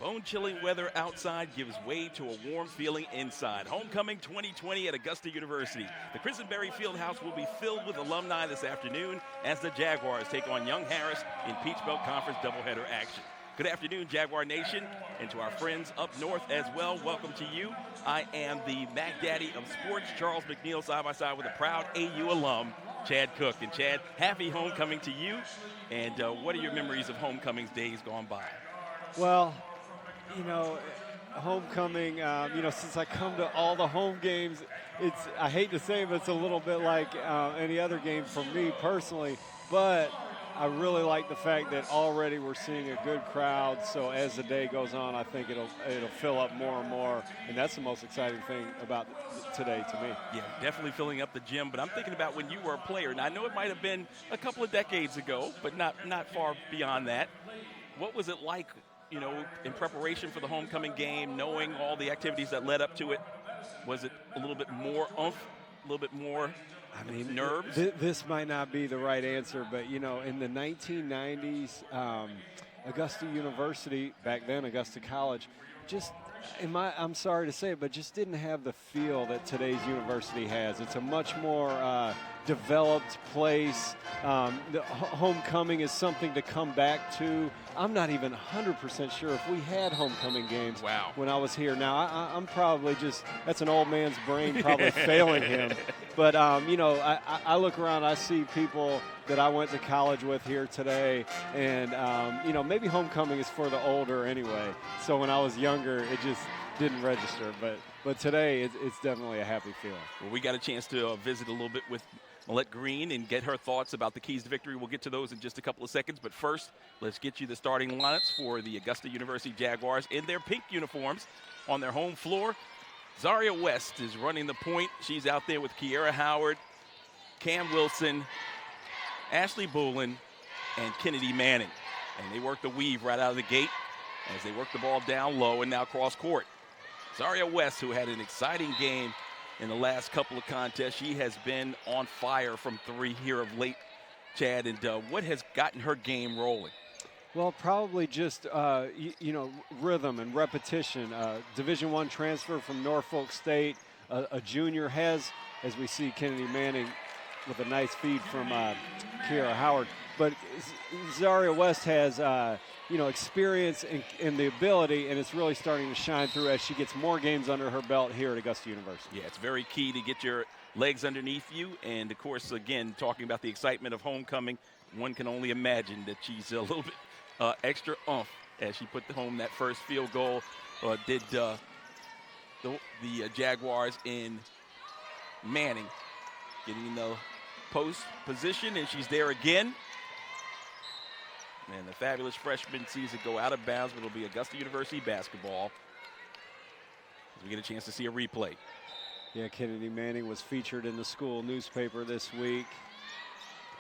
Bone-chilling weather outside gives way to a warm feeling inside. Homecoming 2020 at Augusta University. The Quisenberry Fieldhouse will be filled with alumni this afternoon as the Jaguars take on Young Harris in Peach Belt Conference doubleheader action. Good afternoon, Jaguar Nation, and to our friends up north as well, welcome to you. I am the Mac Daddy of Sports, Charles McNeil, side by side with a proud AU alum, Chad Cook. And Chad, happy homecoming to you, and what are your memories of homecoming's days gone by? Well, you know, homecoming, since I come to all the home games, I hate to say it, but it's a little bit like any other game for me personally, but I really like the fact that already we're seeing a good crowd, so as the day goes on, I think it'll fill up more and more, and that's the most exciting thing about today to me. Yeah, definitely filling up the gym, but I'm thinking about when you were a player, and I know it might have been a couple of decades ago, but not far beyond that. What was it like, you know, in preparation for the homecoming game, knowing all the activities that led up to it? Was it a little bit more oomph, a little bit more nerves? This might not be the right answer, but, you know, in the 1990s, Augusta University, back then Augusta College, I'm sorry to say it, but just didn't have the feel that today's university has. It's a much more developed place. The homecoming is something to come back to. I'm not even 100% sure if we had homecoming games when I was here. Now, I'm probably that's an old man's brain probably failing him. But, I look around, I see people that I went to college with here today, and, maybe homecoming is for the older anyway. So when I was younger, it just didn't register. But today, it's definitely a happy feeling. Well, we got a chance to visit a little bit with Millette Green and get her thoughts about the keys to victory. We'll get to those in just a couple of seconds. But first, let's get you the starting lineups for the Augusta University Jaguars in their pink uniforms on their home floor. Zaria West is running the point. She's out there with Kiera Howard, Cam Wilson, Ashley Boolin, and Kennedy Manning. And they work the weave right out of the gate as they work the ball down low and now cross court. Zaria West, who had an exciting game in the last couple of contests, she has been on fire from three here of late, Chad. And what has gotten her game rolling? Well, probably just, rhythm and repetition. Division I transfer from Norfolk State, a junior as we see Kennedy Manning with a nice feed from Kiera Howard. But Zaria West has, experience and the ability, and it's really starting to shine through as she gets more games under her belt here at Augusta University. Yeah, it's very key to get your legs underneath you. And, of course, again, talking about the excitement of homecoming, one can only imagine that she's a little bit extra oomph as she put home that first field goal. Did the Jaguars in Manning getting the post position, and she's there again. And the fabulous freshman sees it go out of bounds, but it'll be Augusta University basketball as we get a chance to see a replay. Yeah, Kennedy Manning was featured in the school newspaper this week.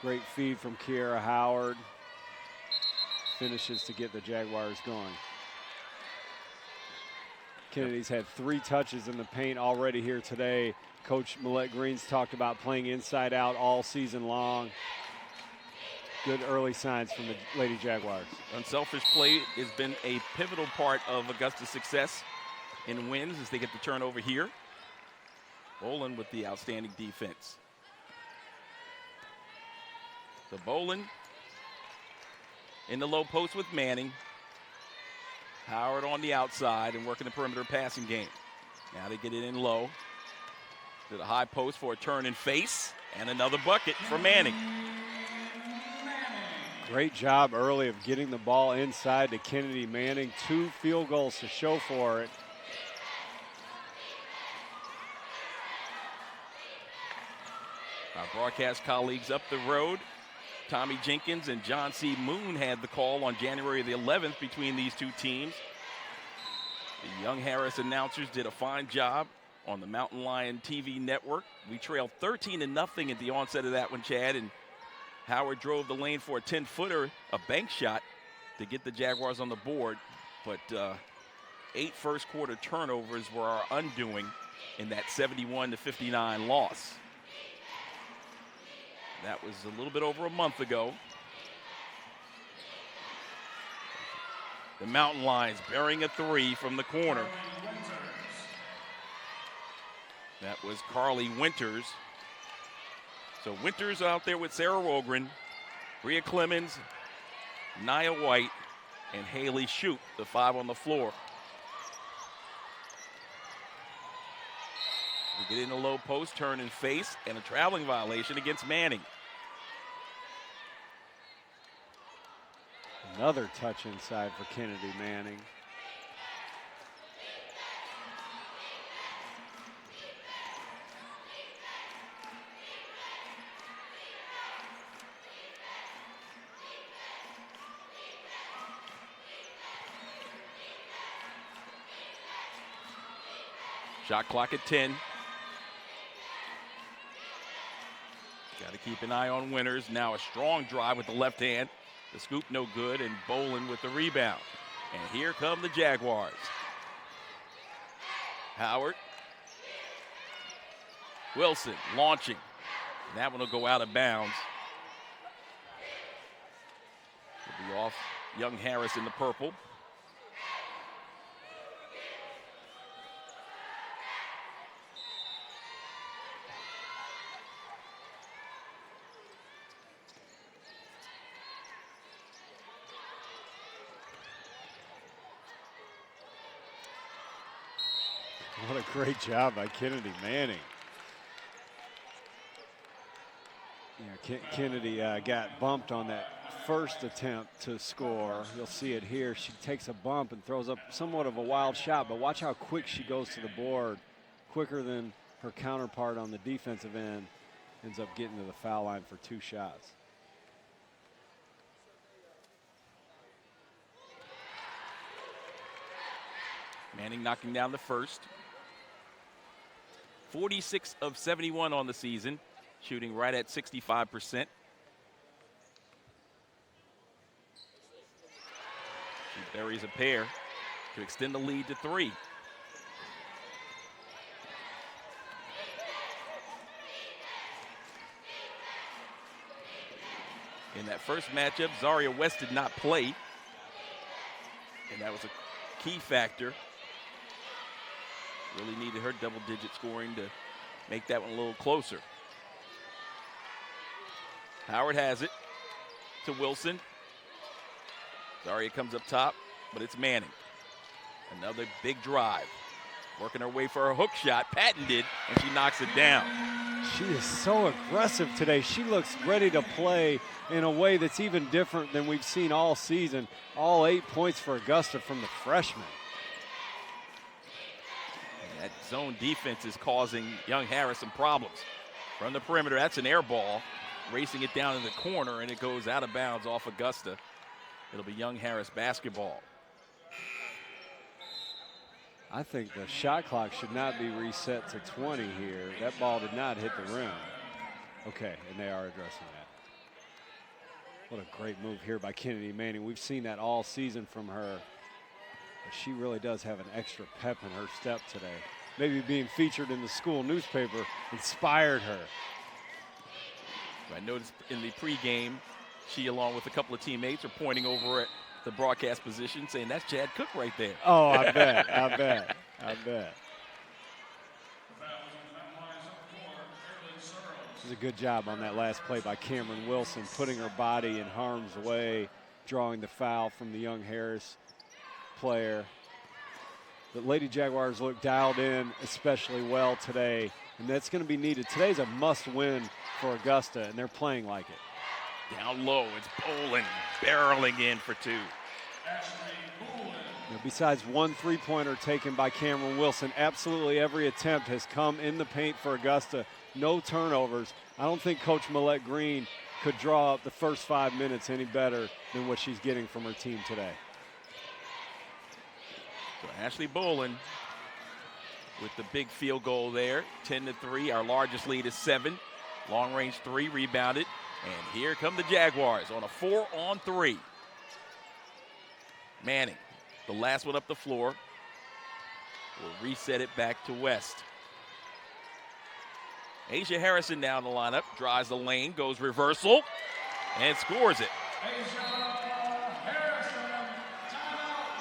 Great feed from Kiera Howard. Finishes to get the Jaguars going. Kennedy's had 3 touches in the paint already here today. Coach Millette Green's talked about playing inside out all season long. Good early signs from the Lady Jaguars. Unselfish play has been a pivotal part of Augusta's success in wins as they get the turnover here. Bolin with the outstanding defense. So Bolin in the low post with Manning. Howard on the outside and working the perimeter passing game. Now they get it in low to the high post for a turn and face, and another bucket for Manning. Great job early of getting the ball inside to Kennedy Manning. 2 field goals to show for it. Our broadcast colleagues up the road, Tommy Jenkins and John C. Moon, had the call on January the 11th between these two teams. The Young Harris announcers did a fine job on the Mountain Lion TV network. We trailed 13-0 at the onset of that one, Chad, and Howard drove the lane for a 10-footer, a bank shot to get the Jaguars on the board. But 8 first-quarter turnovers were our undoing in that 71-59 loss. That was a little bit over a month ago. The Mountain Lions burying a three from the corner. That was Carly Winters. So Winters out there with Sarah Rogren, Bria Clemens, Nia White, and Haley Shoup, the five on the floor. We get in a low post, turn and face, and a traveling violation against Manning. Another touch inside for Kennedy Manning. Shot clock at 10. Got to keep an eye on Winters. Now a strong drive with the left hand. The scoop no good, and Bolin with the rebound. And here come the Jaguars. Howard. Wilson launching. And that one will go out of bounds. It'll be off Young Harris in the purple. What a great job by Kennedy Manning. Yeah, Kennedy got bumped on that first attempt to score. You'll see it here. She takes a bump and throws up somewhat of a wild shot, but watch how quick she goes to the board. Quicker than her counterpart on the defensive end. Ends up getting to the foul line for two shots. Manning knocking down the first. 46 of 71 on the season, shooting right at 65%. She buries a pair to extend the lead to 3. In that first matchup, Zaria West did not play, and that was a key factor. Really needed her double-digit scoring to make that one a little closer. Howard has it to Wilson. Zaria comes up top, but it's Manning. Another big drive. Working her way for a hook shot, patented, and she knocks it down. She is so aggressive today. She looks ready to play in a way that's even different than we've seen all season. All 8 points for Augusta from the freshman. That zone defense is causing Young Harris some problems. From the perimeter, that's an air ball. Racing it down in the corner, and it goes out of bounds off Augusta. It'll be Young Harris basketball. I think the shot clock should not be reset to 20 here. That ball did not hit the rim. Okay, and they are addressing that. What a great move here by Kennedy Manning. We've seen that all season from her. But she really does have an extra pep in her step today. Maybe being featured in the school newspaper inspired her. I noticed in the pregame, she along with a couple of teammates are pointing over at the broadcast position saying that's Chad Cook right there. Oh, I bet, I bet, I bet. This is a good job on that last play by Cameron Wilson, putting her body in harm's way, drawing the foul from the Young Harris player. The Lady Jaguars look dialed in especially well today, and that's going to be needed. Today's a must-win for Augusta, and they're playing like it. Down low, it's Bolin barreling in for 2. Besides one three-pointer taken by Cameron Wilson, absolutely every attempt has come in the paint for Augusta. No turnovers. I don't think Coach Millette Green could draw up the first 5 minutes any better than what she's getting from her team today. So Ashley Bolin with the big field goal there, 10-3. Our largest lead is 7. Long range 3 rebounded. And here come the Jaguars on a 4-on-3. Manning, the last one up the floor, will reset it back to West. Asia Harrison down the lineup, drives the lane, goes reversal, and scores it.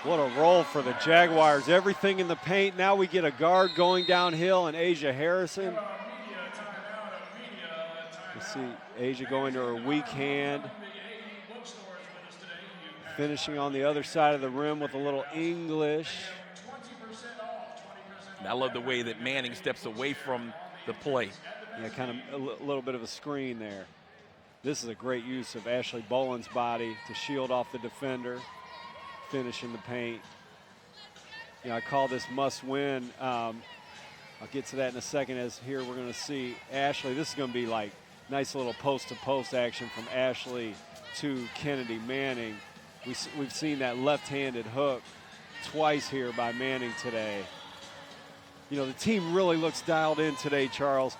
What a roll for the Jaguars. Everything in the paint. Now we get a guard going downhill, and Asia Harrison. You see Asia going to her weak hand. Finishing on the other side of the rim with a little English. And I love the way that Manning steps away from the play. Yeah, kind of a little bit of a screen there. This is a great use of Ashley Boland's body to shield off the defender. Finish in the paint. You know, I call this must win. I'll get to that in a second, as here we're going to see Ashley. This is going to be like nice little post-to-post action from Ashley to Kennedy Manning. We've seen that left-handed hook twice here by Manning today. You know, the team really looks dialed in today, Charles.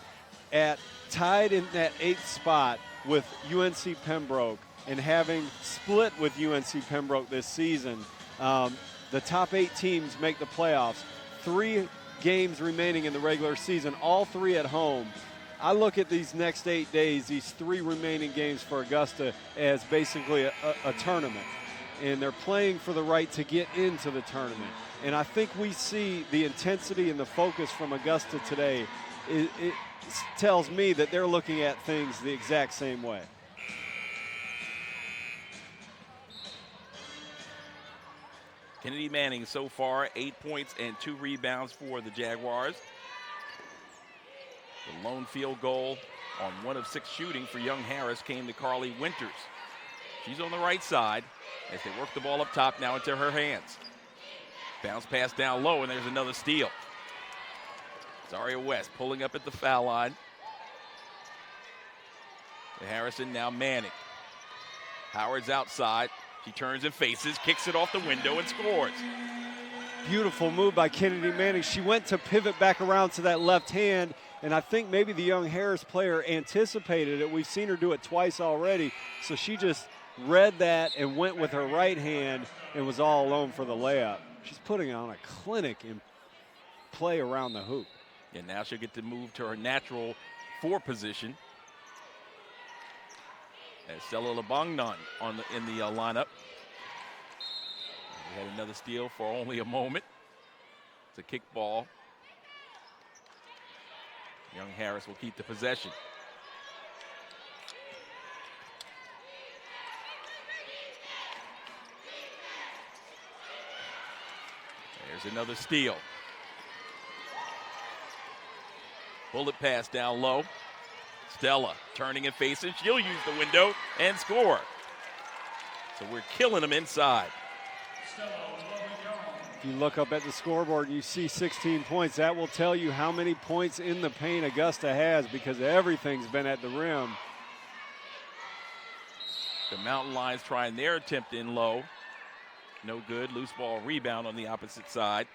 Tied in that 8th spot with UNC Pembroke, and having split with UNC Pembroke this season, the top 8 teams make the playoffs. 3 games remaining in the regular season, all 3 at home. I look at these next 8 days, these 3 remaining games for Augusta, as basically a tournament. And they're playing for the right to get into the tournament. And I think we see the intensity and the focus from Augusta today. It tells me that they're looking at things the exact same way. Kennedy Manning so far, 8 points and 2 rebounds for the Jaguars. The lone field goal on 1 of 6 shooting for Young Harris came to Carly Winters. She's on the right side as they work the ball up top now into her hands. Bounce pass down low, and there's another steal. Zaria West pulling up at the foul line. To Harrison, now Manning. Howard's outside. She turns and faces, kicks it off the window, and scores. Beautiful move by Kennedy Manning. She went to pivot back around to that left hand, and I think maybe the Young Harris player anticipated it. We've seen her do it twice already, so she just read that and went with her right hand and was all alone for the layup. She's putting on a clinic in play around the hoop. And now she'll get to move to her natural 4 position. As Stella Lebongnon in the lineup. We had another steal for only a moment. It's a kick ball. Young Harris will keep the possession. There's another steal. Bullet pass down low. Stella turning and facing. She'll use the window and score. So we're killing them inside. If you look up at the scoreboard and you see 16 points, that will tell you how many points in the paint Augusta has, because everything's been at the rim. The Mountain Lions trying their attempt in low. No good. Loose ball rebound on the opposite side.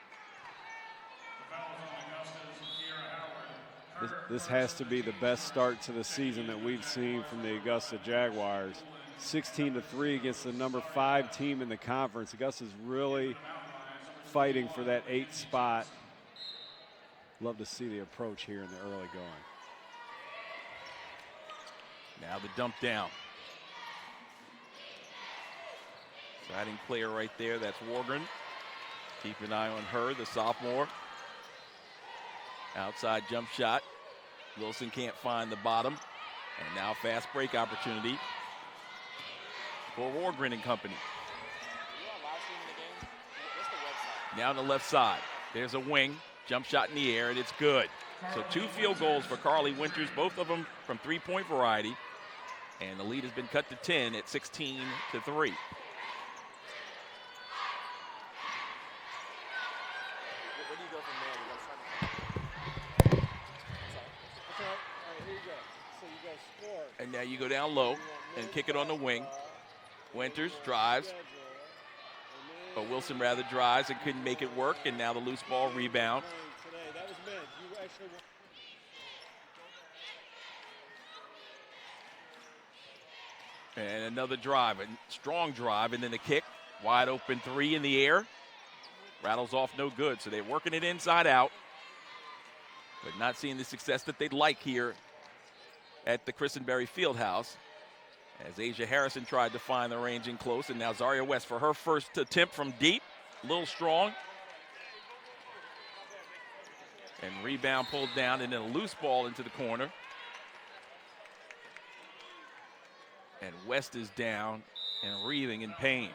This has to be the best start to the season that we've seen from the Augusta Jaguars. 16-3 against the number 5 team in the conference. Augusta's really fighting for that 8th spot. Love to see the approach here in the early going. Now the dump down. Exciting player right there. That's Wargren. Keep an eye on her, the sophomore. Outside jump shot. Wilson can't find the bottom. And now fast break opportunity for Wargren and company. Now on the left side. There's a wing. Jump shot in the air, and it's good. So 2 field goals for Carly Winters, both of them from 3-point variety. And the lead has been cut to 10 at 16-3. And now you go down low and kick it on the wing. Winters drives. But Wilson rather drives and couldn't make it work. And now the loose ball rebound. And another drive, a strong drive, and then a kick. Wide open 3 in the air. Rattles off no good. So they're working it inside out. But not seeing the success that they'd like here at the Christenberry Fieldhouse, as Asia Harrison tried to find the range in close, and now Zaria West for her first attempt from deep. a little strong. And rebound pulled down, and then a loose ball into the corner. And West is down and writhing in pain.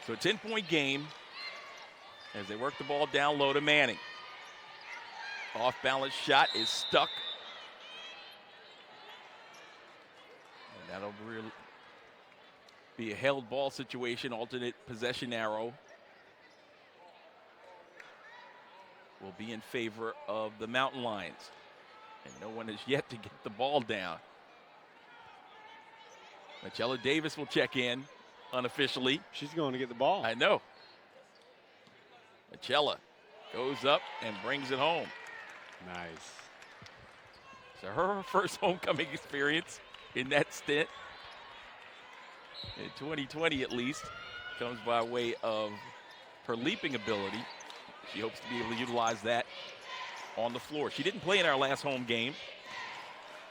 So a 10-point game as they work the ball down low to Manning. Off-balance shot is stuck. And that'll really be a held ball situation. Alternate possession arrow will be in favor of the Mountain Lions. And no one has yet to get the ball down. Michelle Davis will check in unofficially. She's going to get the ball. I know. Michelle goes up and brings it home. Nice. So her first homecoming experience in that stint, in 2020 at least, comes by way of her leaping ability. She hopes to be able to utilize that on the floor. She didn't play in our last home game,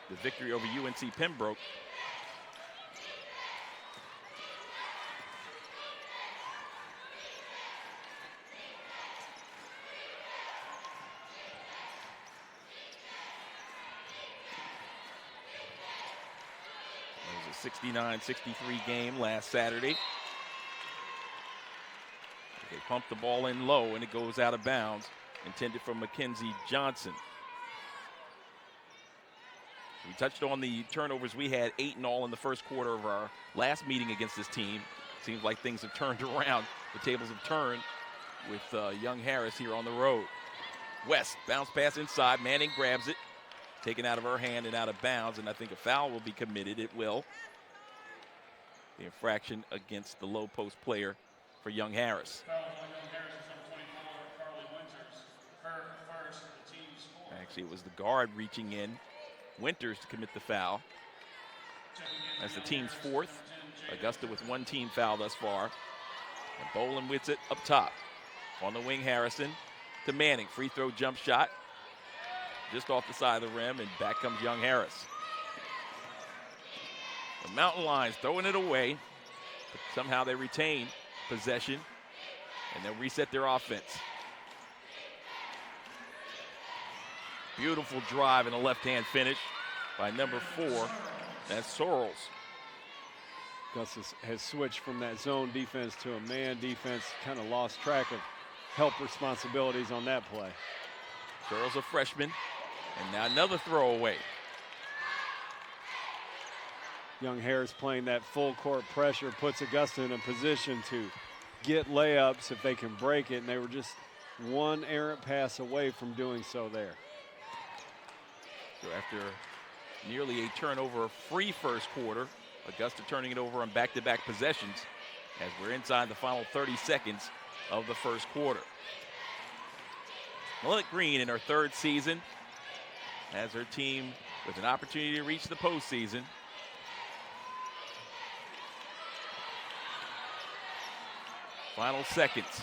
the victory over UNC Pembroke. It was a 69-63 game last Saturday. They pump the ball in low and it goes out of bounds, intended for Mackenzie Johnson. We touched on the turnovers. We had 8 in all in the first quarter of our last meeting against this team. Seems like things have turned around. The tables have turned with Young Harris here on the road. West, bounce pass inside. Manning grabs it. Taken out of her hand and out of bounds, and I think a foul will be committed. It will. The infraction against the low post player for Young Harris. Actually, it was the guard reaching in, Winters, to commit the foul. That's the team's 4th. Augusta with 1 team foul thus far. And Boland with it up top. On the wing, Harrison to Manning. Free throw jump shot. Just off the side of the rim, and back comes Young Harris. The Mountain Lions throwing it away, but somehow they retain possession, and they'll reset their offense. Beautiful drive and a left-hand finish by number 4. That's Sorrells. Gus has switched from that zone defense to a man defense, kind of lost track of help responsibilities on that play. Sorrells a freshman, and now another throwaway. Young Harris playing that full court pressure puts Augusta in a position to get layups if they can break it, and they were just one errant pass away from doing so there. So after nearly a turnover-free first quarter, Augusta turning it over on back-to-back possessions as we're inside the final 30 seconds of the first quarter. Malette Green in her 3rd season has her team with an opportunity to reach the postseason. Final seconds.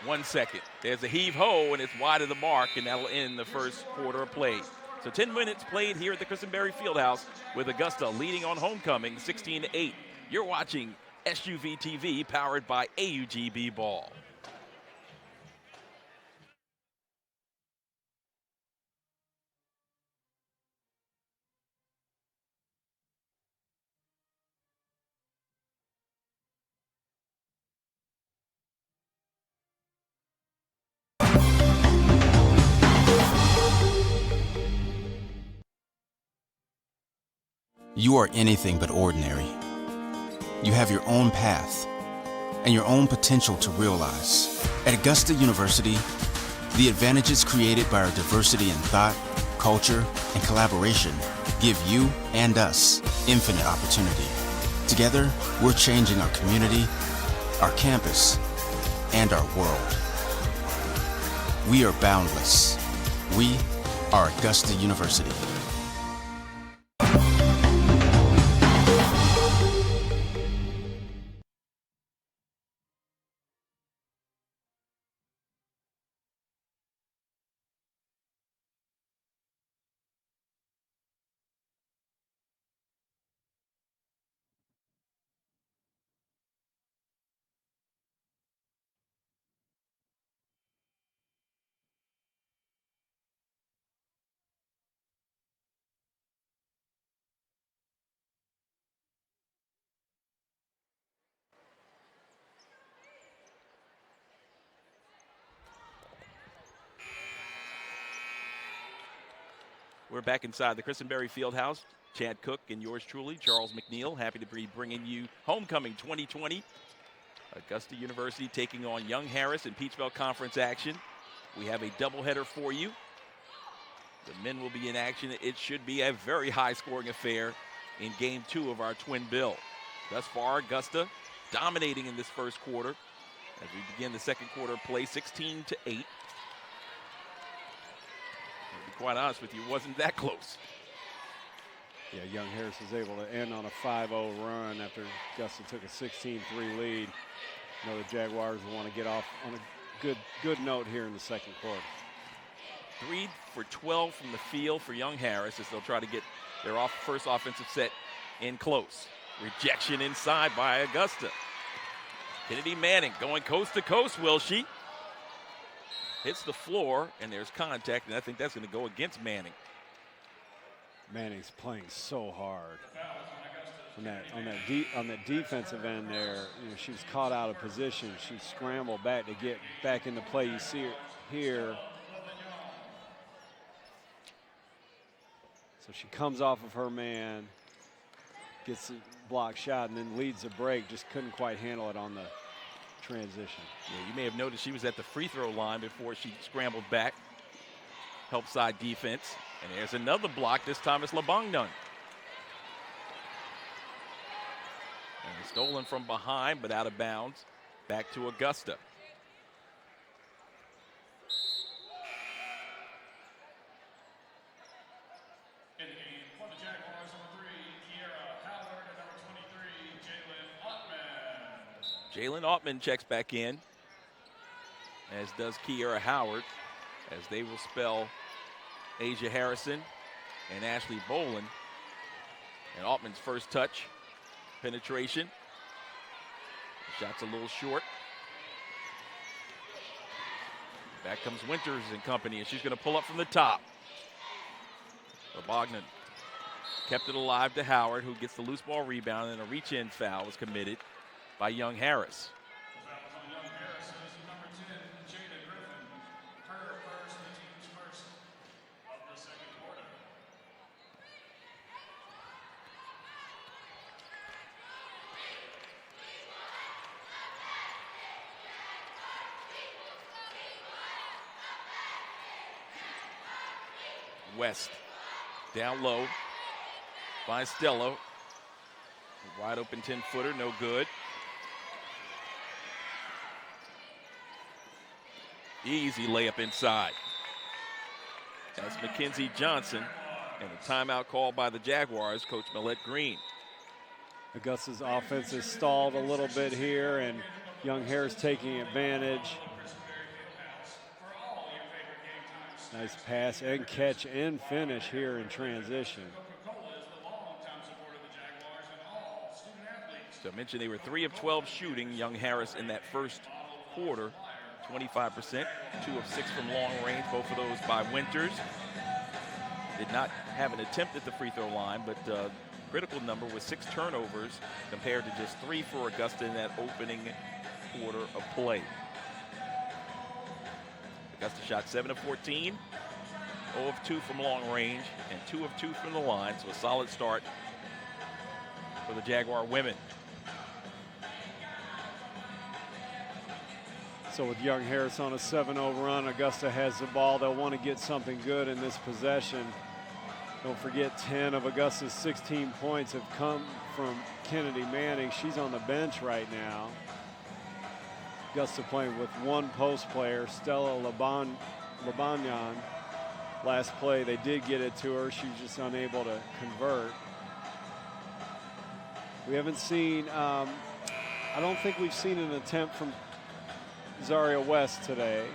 1 second. There's a heave-ho, and it's wide of the mark, and that'll end the first quarter of play. So 10 minutes played here at the Christenberry Fieldhouse with Augusta leading on homecoming 16-8. You're watching SUV TV powered by AUGB Ball. You are anything but ordinary. You have your own path and your own potential to realize. At Augusta University, the advantages created by our diversity in thought, culture, and collaboration give you and us infinite opportunity. Together, we're changing our community, our campus, and our world. We are boundless. We are Augusta University. We're back inside the Christenberry Fieldhouse. Chad Cook and yours truly, Charles McNeil, happy to be bringing you Homecoming 2020. Augusta University taking on Young Harris in Peach Belt Conference action. We have a doubleheader for you. The men will be in action. It should be a very high-scoring affair in Game 2 of our twin bill. Thus far, Augusta dominating in this first quarter as we begin the second quarter play, 16-8. To be quite honest with you, it wasn't that close. Yeah, Young Harris was able to end on a 5-0 run after Augusta took a 16-3 lead. You know, the Jaguars will want to get off on a good note here in the second quarter. 3 for 12 from the field for Young Harris as they'll try to get their first offensive set in close. Rejection inside by Augusta. Kennedy Manning going coast to coast, will she? Hits the floor, and there's contact, and I think that's going to go against Manning. Manning's playing so hard on that defensive end there. You know, she was caught out of position. She scrambled back to get back into play. You see her here. So she comes off of her man, gets a block shot, and then leads the break. Just couldn't quite handle it on the transition. Yeah, you may have noticed she was at the free throw line before she scrambled back. Help side defense. And there's another block. This time it's LeBongnon. And it's stolen from behind, but out of bounds. Back to Augusta. In the game for the Jaguars, number 3, Kiera Howard, and number 23, Jalen Ottman. Jalen Ottman checks back in, as does Kiera Howard, as they will spell Asia Harrison and Ashley Boland. And Ottman's first touch, penetration. The shot's a little short. Back comes Winters and company, and she's going to pull up from the top. Bognan kept it alive to Howard, who gets the loose ball rebound, and a reach-in foul was committed by Young Harris. Young Harris is number 10, Jada Griffin. Her first, the team's first of the second quarter. West down low by Stella. Wide open 10-footer, no good. Easy layup inside. That's Mackenzie Johnson, and a timeout called by the Jaguars, Coach Millette Green. Augusta's offense is stalled a little bit here, and Young Harris taking advantage. Nice pass and catch and finish here in transition. So I mentioned they were 3 of 12 shooting, Young Harris, in that first quarter. 25%, 2 of 6 from long range, both of those by Winters. Did not have an attempt at the free throw line, but critical number was 6 turnovers compared to just 3 for Augusta in that opening quarter of play. Augusta shot 7 of 14, 0 of 2 from long range, and 2 of 2 from the line, so a solid start for the Jaguar women. So with Young Harris on a 7-0 run, Augusta has the ball. They'll want to get something good in this possession. Don't forget 10 of Augusta's 16 points have come from Kennedy Manning. She's on the bench right now. Augusta playing with 1 post player, Stella Labanyan. Last play, they did get it to her. She was just unable to convert. We haven't seen, I don't think we've seen an attempt from Zaria West today.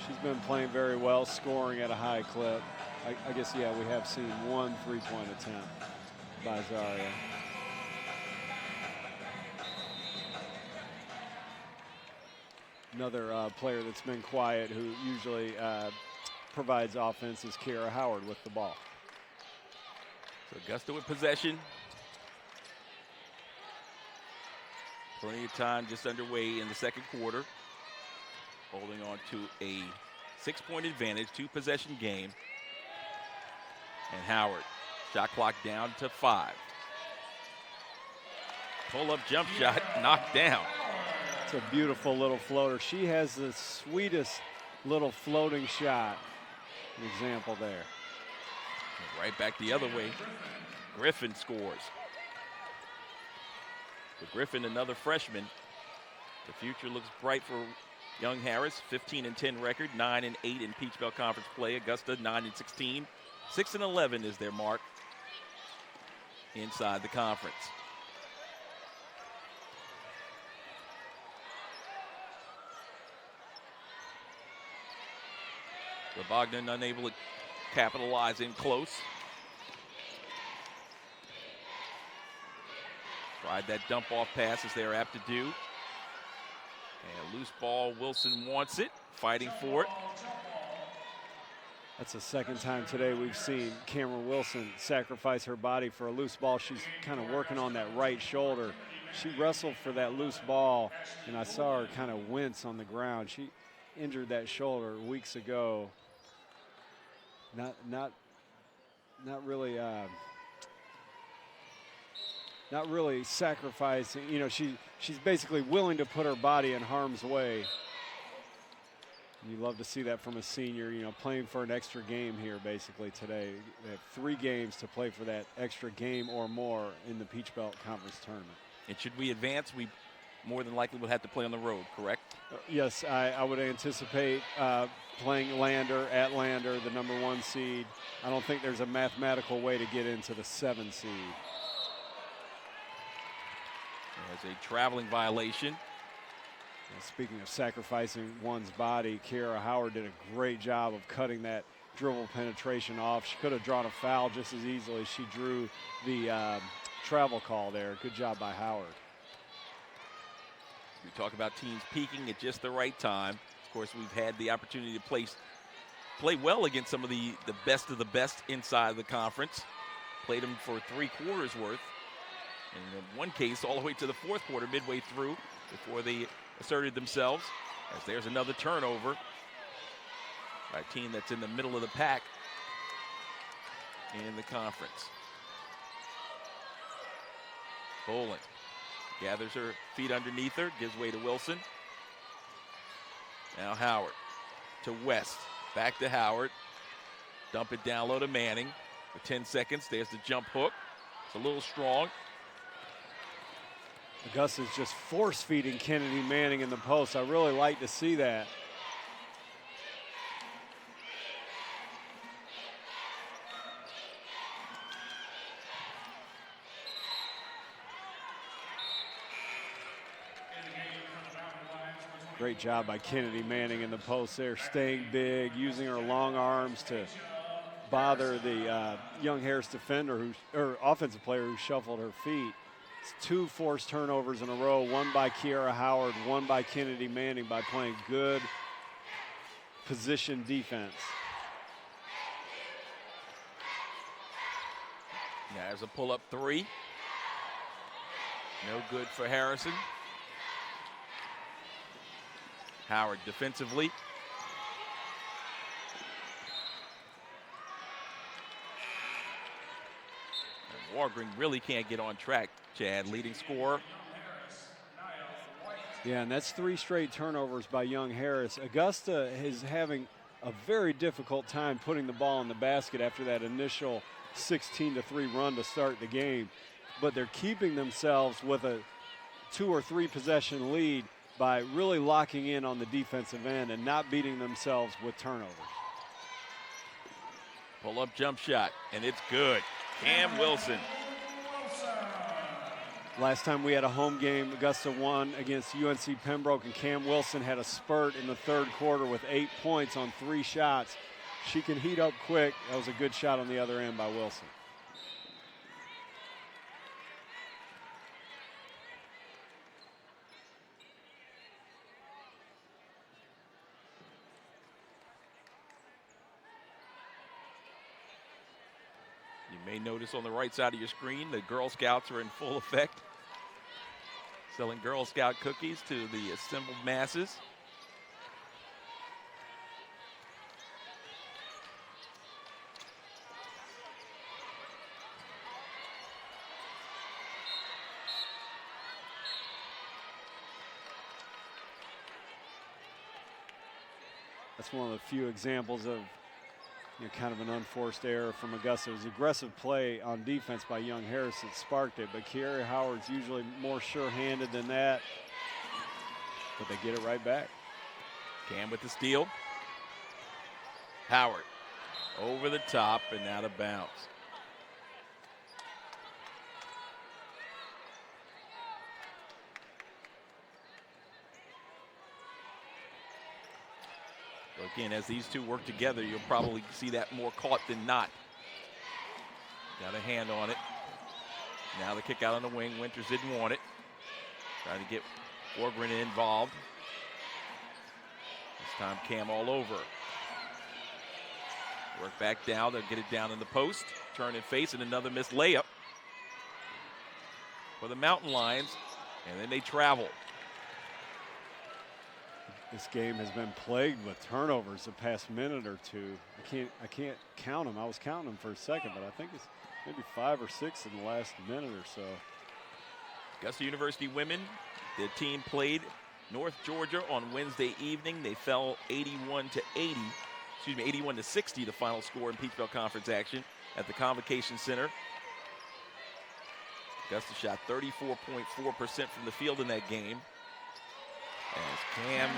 She's been playing very well, scoring at a high clip. I guess, yeah, we have seen one three-point attempt by Zaria. Another player that's been quiet who usually provides offense is Kiera Howard with the ball. So Augusta with possession. Plenty of time just underway in the second quarter. Holding on to a 6-point advantage, 2-possession game. And Howard, shot clock down to 5. Pull-up jump shot, knocked down. It's a beautiful little floater. She has the sweetest little floating shot. An example there. Right back the other way. Griffin scores. For Griffin, another freshman. The future looks bright for young Harris. 15-10 record, 9-8 in Peach Belt Conference play. Augusta 9-16. 6-11 is their mark inside the conference. Bogdan unable to capitalize in close. Tried that dump off pass as they're apt to do. And loose ball, Wilson wants it, fighting for it. That's the second time today we've seen Cameron Wilson sacrifice her body for a loose ball. She's kind of working on that right shoulder. She wrestled for that loose ball, and I saw her kind of wince on the ground. She injured that shoulder weeks ago. Not really sacrificing. You know, she's basically willing to put her body in harm's way. You love to see that from a senior, you know, playing for an extra game here basically today. They have 3 games to play for that extra game or more in the Peach Belt Conference tournament. And should we advance, we more than likely will have to play on the road, correct? Yes, I would anticipate playing Lander at Lander, the #1 seed. I don't think there's a mathematical way to get into the 7 seed. There's a traveling violation. And speaking of sacrificing one's body, Kiera Howard did a great job of cutting that dribble penetration off. She could have drawn a foul just as easily as she drew the travel call there. Good job by Howard. We talk about teams peaking at just the right time. Of course, we've had the opportunity to play well against some of the best of the best inside the conference. Played them for 3 quarters worth. And in one case, all the way to the 4th quarter, midway through, before they asserted themselves. As there's another turnover by a team that's in the middle of the pack in the conference. Bowling gathers her feet underneath her, gives way to Wilson. Now Howard to West, back to Howard. Dump it down low to Manning. With 10 seconds, there's the jump hook. It's a little strong. Augusta's just force-feeding Kennedy Manning in the post. I really like to see that. Great job by Kennedy Manning in the post there, staying big, using her long arms to bother the young Harris defender, or offensive player who shuffled her feet. It's 2 forced turnovers in a row, one by Kiera Howard, one by Kennedy Manning by playing good position defense. There's a pull-up 3. No good for Harrison. Howard defensively. And Wargren really can't get on track, Chad, leading scorer. Yeah, and that's 3 straight turnovers by young Harris. Augusta is having a very difficult time putting the ball in the basket after that initial 16-3 run to start the game. But they're keeping themselves with a 2 or 3 possession lead by really locking in on the defensive end and not beating themselves with turnovers. Pull-up jump shot, and it's good. Cam Wilson. Last time we had a home game, Augusta won against UNC Pembroke, and Cam Wilson had a spurt in the third quarter with 8 points on 3 shots. She can heat up quick. That was a good shot on the other end by Wilson. You may notice on the right side of your screen, the Girl Scouts are in full effect, selling Girl Scout cookies to the assembled masses. That's one of the few examples of kind of an unforced error from Augusta. It was aggressive play on defense by Young Harris that sparked it, but Kiara Howard's usually more sure-handed than that. But they get it right back. Cam with the steal. Howard over the top and out of bounds. So again, as these two work together, you'll probably see that more caught than not. Got a hand on it. Now the kick out on the wing. Winters didn't want it. Trying to get Orgren involved. This time Cam all over. Work back down. They'll get it down in the post. Turn and face, and another missed layup for the Mountain Lions. And then they travel. This game has been plagued with turnovers the past minute or two. I can't count them. I was counting them for a second, but I think it's maybe 5 or 6 in the last minute or so. Augusta University women, the team played North Georgia on Wednesday evening. They fell 81-60, the final score in Peach Belt Conference action at the Convocation Center. Augusta shot 34.4% from the field in that game. As Cam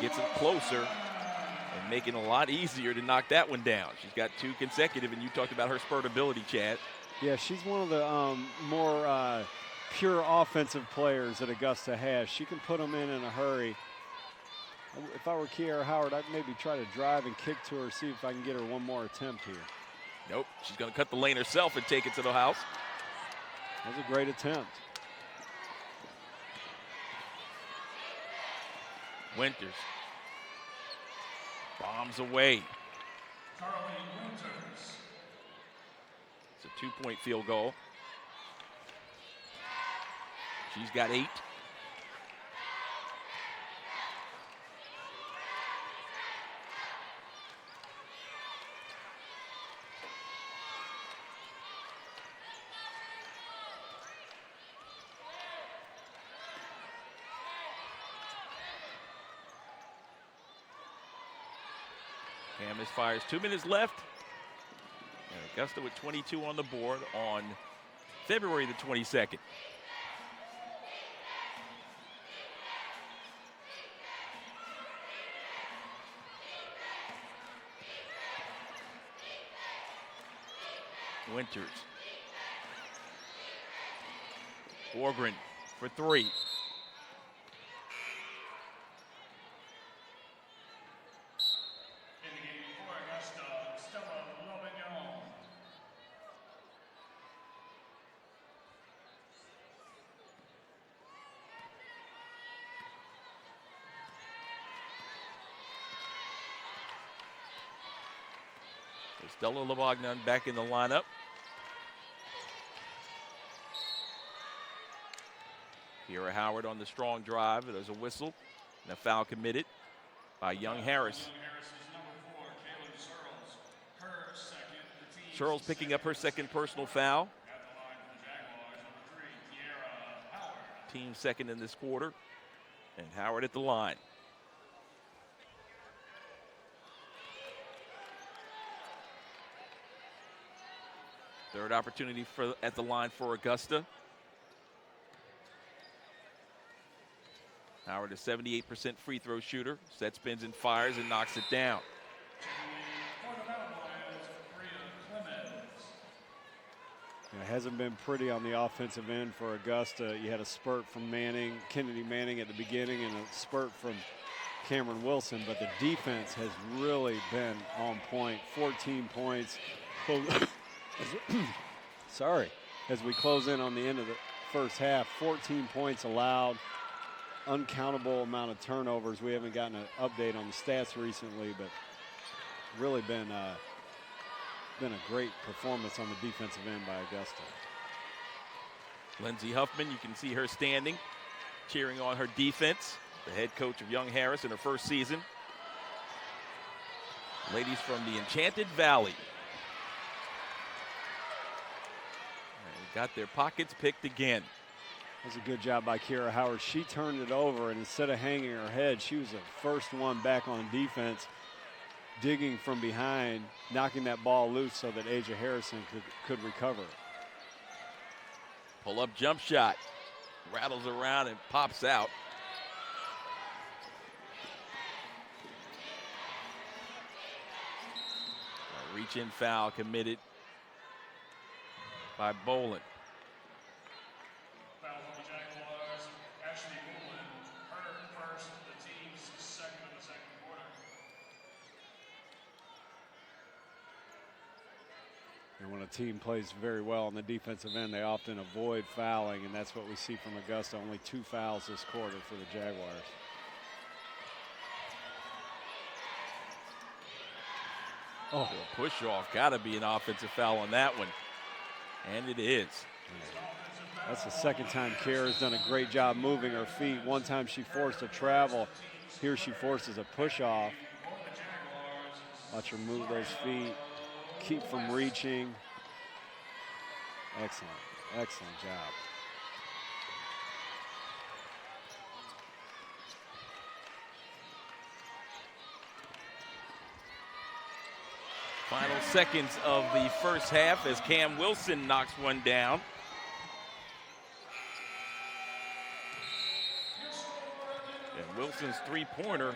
gets it closer and making it a lot easier to knock that one down. She's got 2 consecutive, and you talked about her spurt ability, Chad. Yeah, she's one of the more pure offensive players that Augusta has. She can put them in a hurry. If I were Kiara Howard, I'd maybe try to drive and kick to her, see if I can get her one more attempt here. Nope, she's going to cut the lane herself and take it to the house. That was a great attempt. Winters bombs away. It's a 2-point field goal. She's got 8. Camus fires. 2 minutes left. And Augusta with 22 on the board on February the 22nd. Winters. Orgren for 3. Stella Lavagnan back in the lineup. Kiara Howard on the strong drive. There's a whistle and a foul committed by Young Harris. Searles picking up her second personal foul. Team second in this quarter. And Howard at the line. Third opportunity at the line for Augusta. Howard, a 78% free throw shooter, set spins and fires and knocks it down. It hasn't been pretty on the offensive end for Augusta. You had a spurt from Kennedy Manning at the beginning, and a spurt from Cameron Wilson, but the defense has really been on point. 14 points. Sorry. As we close in on the end of the first half, 14 points allowed, uncountable amount of turnovers. We haven't gotten an update on the stats recently, but really been a great performance on the defensive end by Augusta. Lindsey Huffman, you can see her standing, cheering on her defense, the head coach of Young Harris in her first season. Ladies from the Enchanted Valley. And got their pockets picked again. That was a good job by Kira Howard. She turned it over, and instead of hanging her head, she was the first one back on defense, digging from behind, knocking that ball loose so that Asia Harrison could recover. Pull-up jump shot. Rattles around and pops out. A reach-in foul committed by Bolin. Foul on the Jaguars. Ashley Woolen, her first, the team's second in the second quarter. And when a team plays very well on the defensive end, they often avoid fouling, and that's what we see from Augusta. Only 2 fouls this quarter for the Jaguars. Oh, push off. Got to be an offensive foul on that one. And it is. That's the second time Kara's done a great job moving her feet. One time she forced a travel. Here she forces a push off. Watch her move those feet. Keep from reaching. Excellent, excellent job. Final seconds of the first half as Cam Wilson knocks one down. And Wilson's three-pointer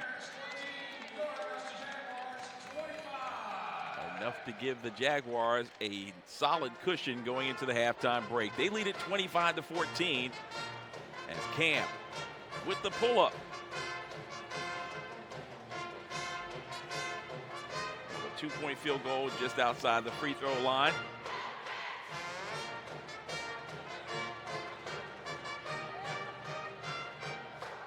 enough to give the Jaguars a solid cushion going into the halftime break. They lead at 25-14 as Cam with the pull-up. A 2-point field goal just outside the free throw line.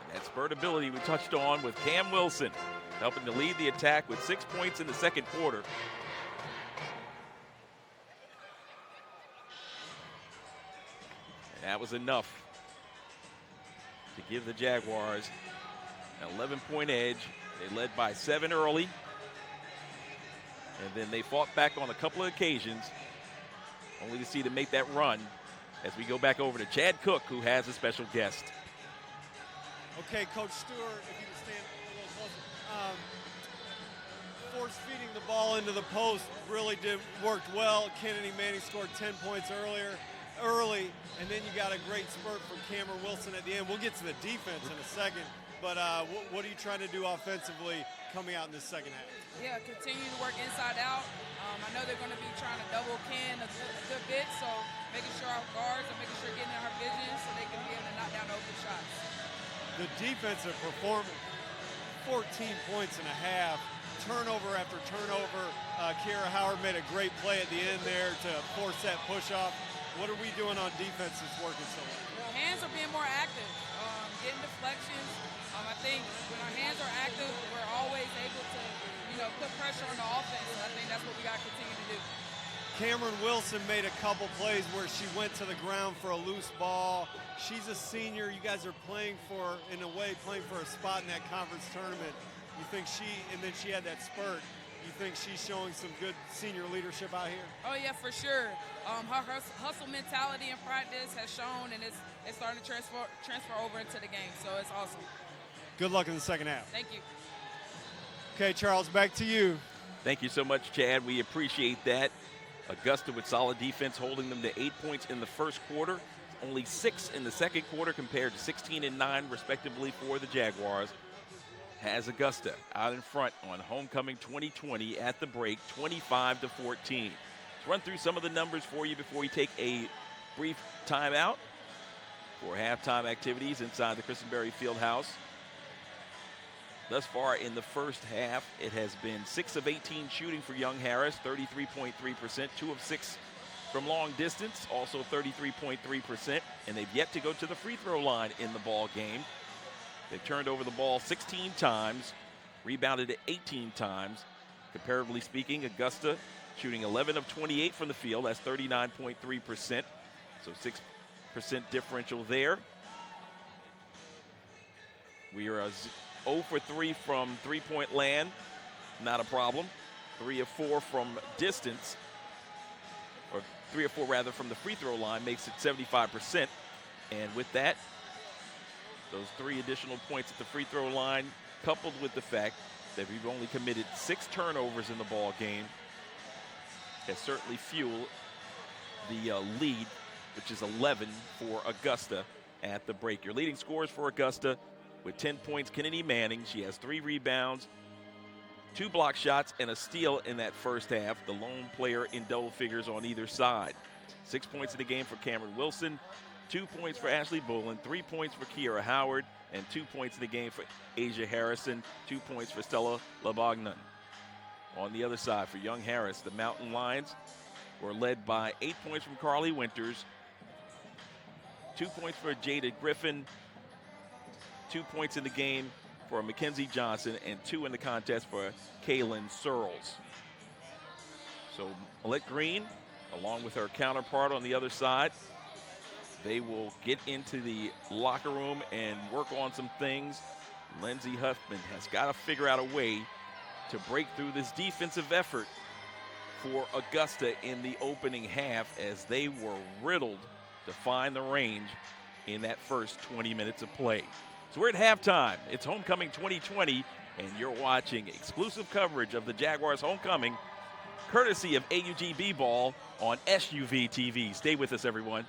And that spurt ability we touched on with Cam Wilson, helping to lead the attack with 6 points in the second quarter. That was enough to give the Jaguars an 11-point edge. They led by 7 early. And then they fought back on a couple of occasions, only to see them make that run as we go back over to Chad Cook, who has a special guest. Okay, Coach Stewart, if you can stand a little closer. Force feeding the ball into the post really worked well. Kennedy Manning scored 10 points early, and then you got a great spurt from Cameron Wilson at the end. We'll get to the defense in a second, but what are you trying to do offensively coming out in this second half? Yeah, continue to work inside out. I know they're going to be trying to double Ken a good bit, so making sure our guards are making sure getting in her vision so they can be able to knock down open shots. The defensive performance, 14 points and a half, turnover after turnover. Kira Howard made a great play at the end there to force that push off. What are we doing on defense that's working so well? Hands are being more active, getting deflections. I think when our hands are active, we're always able to, put pressure on the offense. And I think that's what we got to continue to do. Cameron Wilson made a couple plays where she went to the ground for a loose ball. She's a senior. You guys are playing for a spot in that conference tournament. You think and then she had that spurt. You think she's showing some good senior leadership out here? Oh, yeah, for sure. Her hustle mentality in practice has shown, and it's starting to transfer over into the game, so it's awesome. Good luck in the second half. Thank you. Okay, Charles, back to you. Thank you so much, Chad. We appreciate that. Augusta with solid defense, holding them to 8 points in the first quarter. only 6 in the second quarter compared to 16 and 9 respectively for the Jaguars, has Augusta out in front on homecoming 2020 at the break, 25-14. Let's run through some of the numbers for you before we take a brief timeout for halftime activities inside the Christenberry Fieldhouse. Thus far in the first half, it has been 6 of 18 shooting for Young Harris, 33.3%, 2 of 6 from long distance, also 33.3%, and they've yet to go to the free throw line in the ball game. They've turned over the ball 16 times, rebounded it 18 times. Comparatively speaking, Augusta shooting 11 of 28 from the field, that's 39.3%, so 6% differential there. We are 0 for 3 from three-point land, not a problem. 3 of 4 from distance, or 3 or 4 rather from the free throw line, makes it 75%. And with that, those 3 additional points at the free throw line, coupled with the fact that we've only committed 6 turnovers in the ball game, has certainly fueled the lead, which is 11 for Augusta at the break. Your leading scorers for Augusta with 10 points, Kennedy Manning. She has 3 rebounds, 2 block shots, and a steal in that first half. The lone player in double figures on either side. 6 points in the game for Cameron Wilson, 2 points for Ashley Bolin, 3 points for Kiera Howard, and 2 points in the game for Asia Harrison, 2 points for Stella LeBognan. On the other side for Young Harris, the Mountain Lions were led by 8 points from Carly Winters, 2 points for Jada Griffin, 2 points in the game for Mackenzie Johnson, and 2 in the contest for Kaylin Searles. So Millette Green, along with her counterpart on the other side, they will get into the locker room and work on some things. Lindsey Huffman has got to figure out a way to break through this defensive effort for Augusta in the opening half, as they were riddled to find the range in that first 20 minutes of play. So we're at halftime. It's Homecoming 2020, and you're watching exclusive coverage of the Jaguars homecoming, courtesy of AUGB Ball on SUV TV. Stay with us, everyone.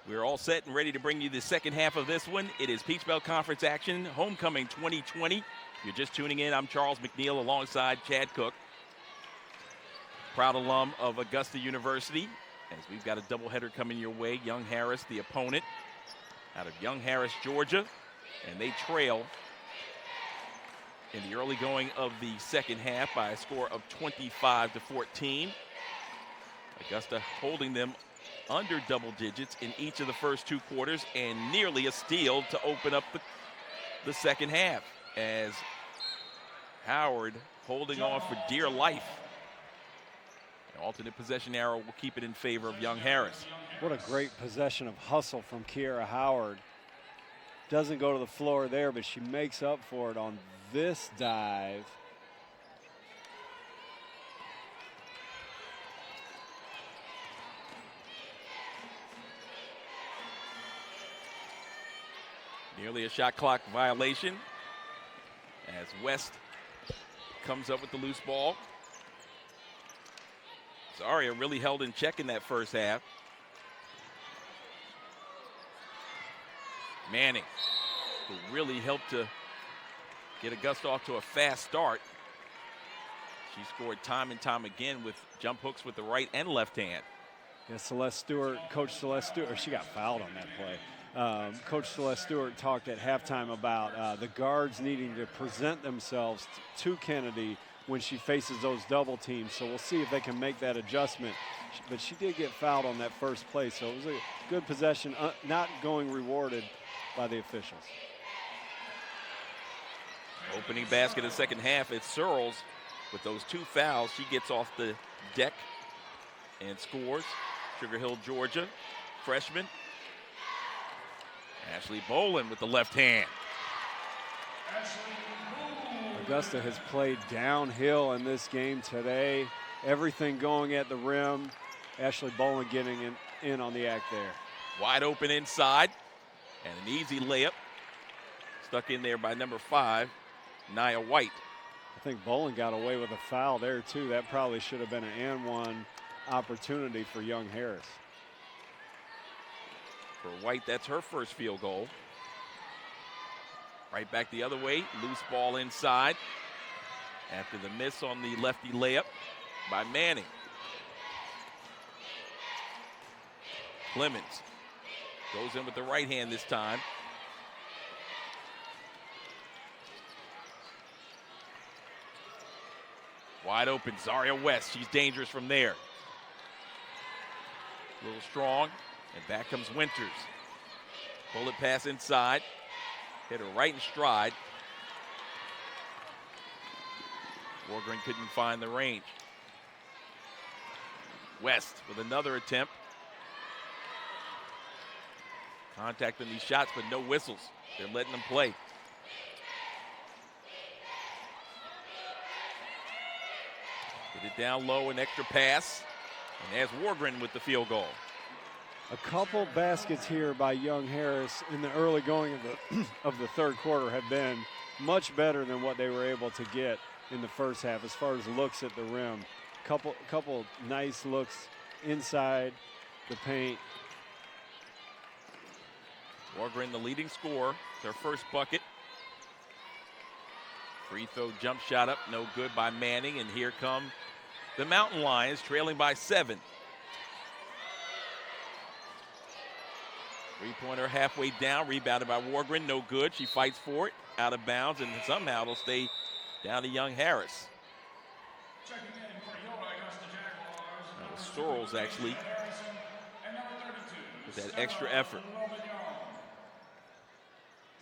We're all set and ready to bring you the second half of this one. It is Peach Belt Conference action, Homecoming 2020. If you're just tuning in, I'm Charles McNeil alongside Chad Cook. Proud alum of Augusta University, as we've got a doubleheader coming your way. Young Harris, the opponent, out of Young Harris, Georgia, and they trail in the early going of the second half by a score of 25-14. Augusta holding them under double digits in each of the first two quarters, and nearly a steal to open up the second half, as Howard holding on for dear life. An alternate possession arrow will keep it in favor of Young Harris. What a great possession of hustle from Kiera Howard. Doesn't go to the floor there, but she makes up for it on this dive. Nearly a shot clock violation as West comes up with the loose ball. Zaria really held in check in that first half. Manning, who really helped to get Augusta off to a fast start. She scored time and time again with jump hooks with the right and left hand. Yeah, Celeste Stewart, Coach Celeste Stewart, she got fouled on that play. Coach Celeste Stewart talked at halftime about the guards needing to present themselves to Kennedy when she faces those double teams. So we'll see if they can make that adjustment. But she did get fouled on that first play, so it was a good possession, not going rewarded by the officials. Opening basket of the second half, it's Searles with those two fouls. She gets off the deck and scores. Sugar Hill, Georgia, freshman. Ashley Bolin with the left hand. Augusta has played downhill in this game today. Everything going at the rim. Ashley Bolin getting in on the act there. Wide open inside, and an easy layup. Stuck in there by number 5, Nia White. I think Bolin got away with a foul there too. That probably should have been an and one opportunity for Young Harris. For White, that's her first field goal. Right back the other way, loose ball inside. After the miss on the lefty layup by Manning. Clemens goes in with the right hand this time. Wide open, Zaria West. She's dangerous from there. A little strong, and back comes Winters. Bullet pass inside. Hit her right in stride. Wargren couldn't find the range. West with another attempt. Contact on these shots, but no whistles. They're letting them play. Get it down low, an extra pass. And there's Wargren with the field goal. A couple baskets here by Young Harris in the early going of the third quarter have been much better than what they were able to get in the first half as far as looks at the rim. Couple nice looks inside the paint. Wargren, the leading scorer, their first bucket. Free throw jump shot up, no good by Manning, and here come the Mountain Lions trailing by 7. Three-pointer halfway down, rebounded by Wargren, no good. She fights for it, out of bounds, and somehow it'll stay down to Young Harris. Checking in for your Augusta Jaguars. That was Sorrells actually Harrison and number 32. with that extra effort.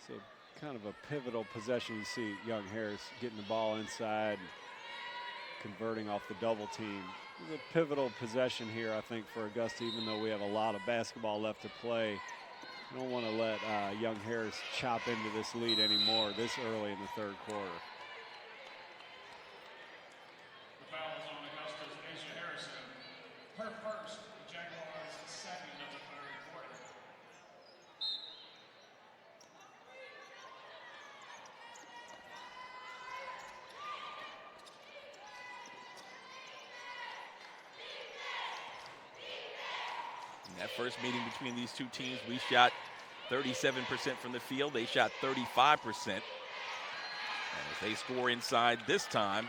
So kind of a pivotal possession. You see Young Harris getting the ball inside, converting off the double team. It's a pivotal possession here, I think, for Augusta, even though we have a lot of basketball left to play. I don't want to let Young Harris chop into this lead anymore this early in the third quarter. The foul is on Augusta's Asia Harrison. Her first, the Jaguars' second of the third quarter. In that first meeting between these two teams, we shot 37% from the field. They shot 35%. And as they score inside this time,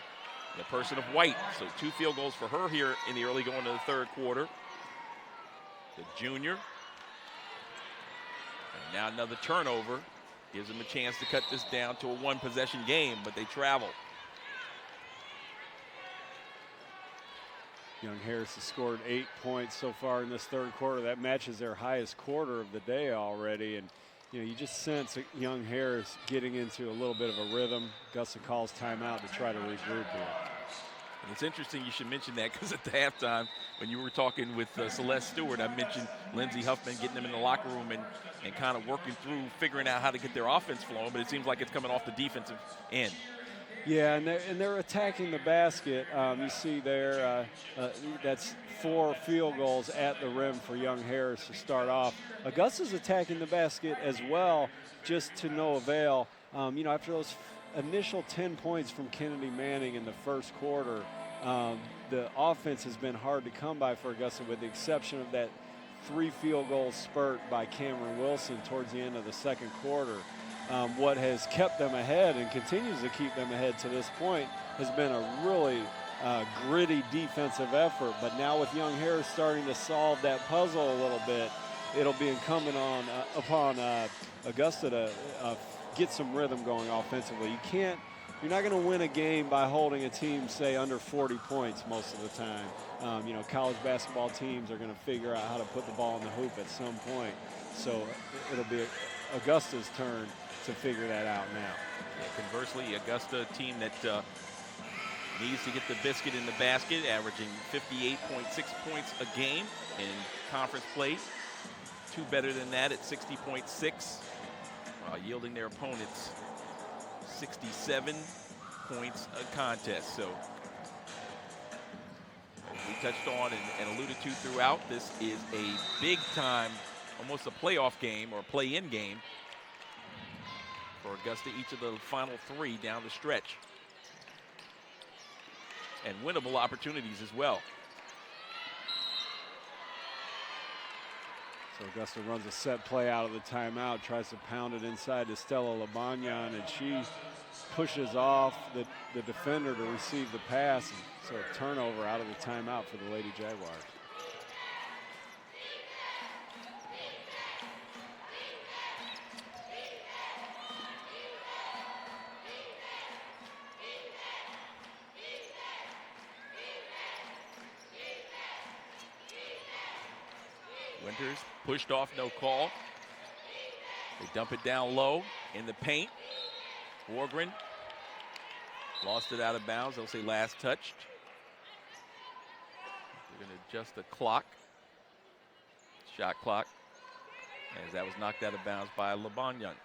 the person of White. So 2 field goals for her here in the early going to the third quarter. The junior. And now another turnover. Gives them a chance to cut this down to a 1-possession game, but they travel. Young Harris has scored 8 points so far in this third quarter. That matches their highest quarter of the day already. And you just sense Young Harris getting into a little bit of a rhythm. Augusta calls timeout to try to regroup here. And it's interesting you should mention that, because at the halftime, when you were talking with Celeste Stewart, I mentioned Lindsey Huffman getting them in the locker room and kind of working through figuring out how to get their offense flowing, but it seems like it's coming off the defensive end. Yeah, and they're attacking the basket. You see there, that's 4 field goals at the rim for Young Harris to start off. Augusta's attacking the basket as well, just to no avail. After those initial 10 points from Kennedy Manning in the first quarter, the offense has been hard to come by for Augusta, with the exception of that 3 field goal spurt by Cameron Wilson towards the end of the second quarter. What has kept them ahead and continues to keep them ahead to this point has been a really gritty defensive effort. But now with Young Harris starting to solve that puzzle a little bit, it'll be incumbent upon Augusta to get some rhythm going offensively. You're not going to win a game by holding a team, say, under 40 points most of the time. College basketball teams are going to figure out how to put the ball in the hoop at some point. So it'll be Augusta's turn to figure that out now. Yeah, conversely, Augusta, a team that needs to get the biscuit in the basket, averaging 58.6 points a game in conference play. 2 better than that at 60.6, yielding their opponents 67 points a contest. So, as we touched on and alluded to throughout, this is a big-time, almost a playoff game or play-in game for Augusta, each of the final 3 down the stretch. And winnable opportunities as well. So Augusta runs a set play out of the timeout, tries to pound it inside to Stella Labanyan, and she pushes off the defender to receive the pass. And so a turnover out of the timeout for the Lady Jaguars. Winters pushed off, no call. They dump it down low in the paint. Wargren lost it out of bounds. They'll say last touched. They're going to adjust the clock, shot clock, as that was knocked out of bounds by Labanyan.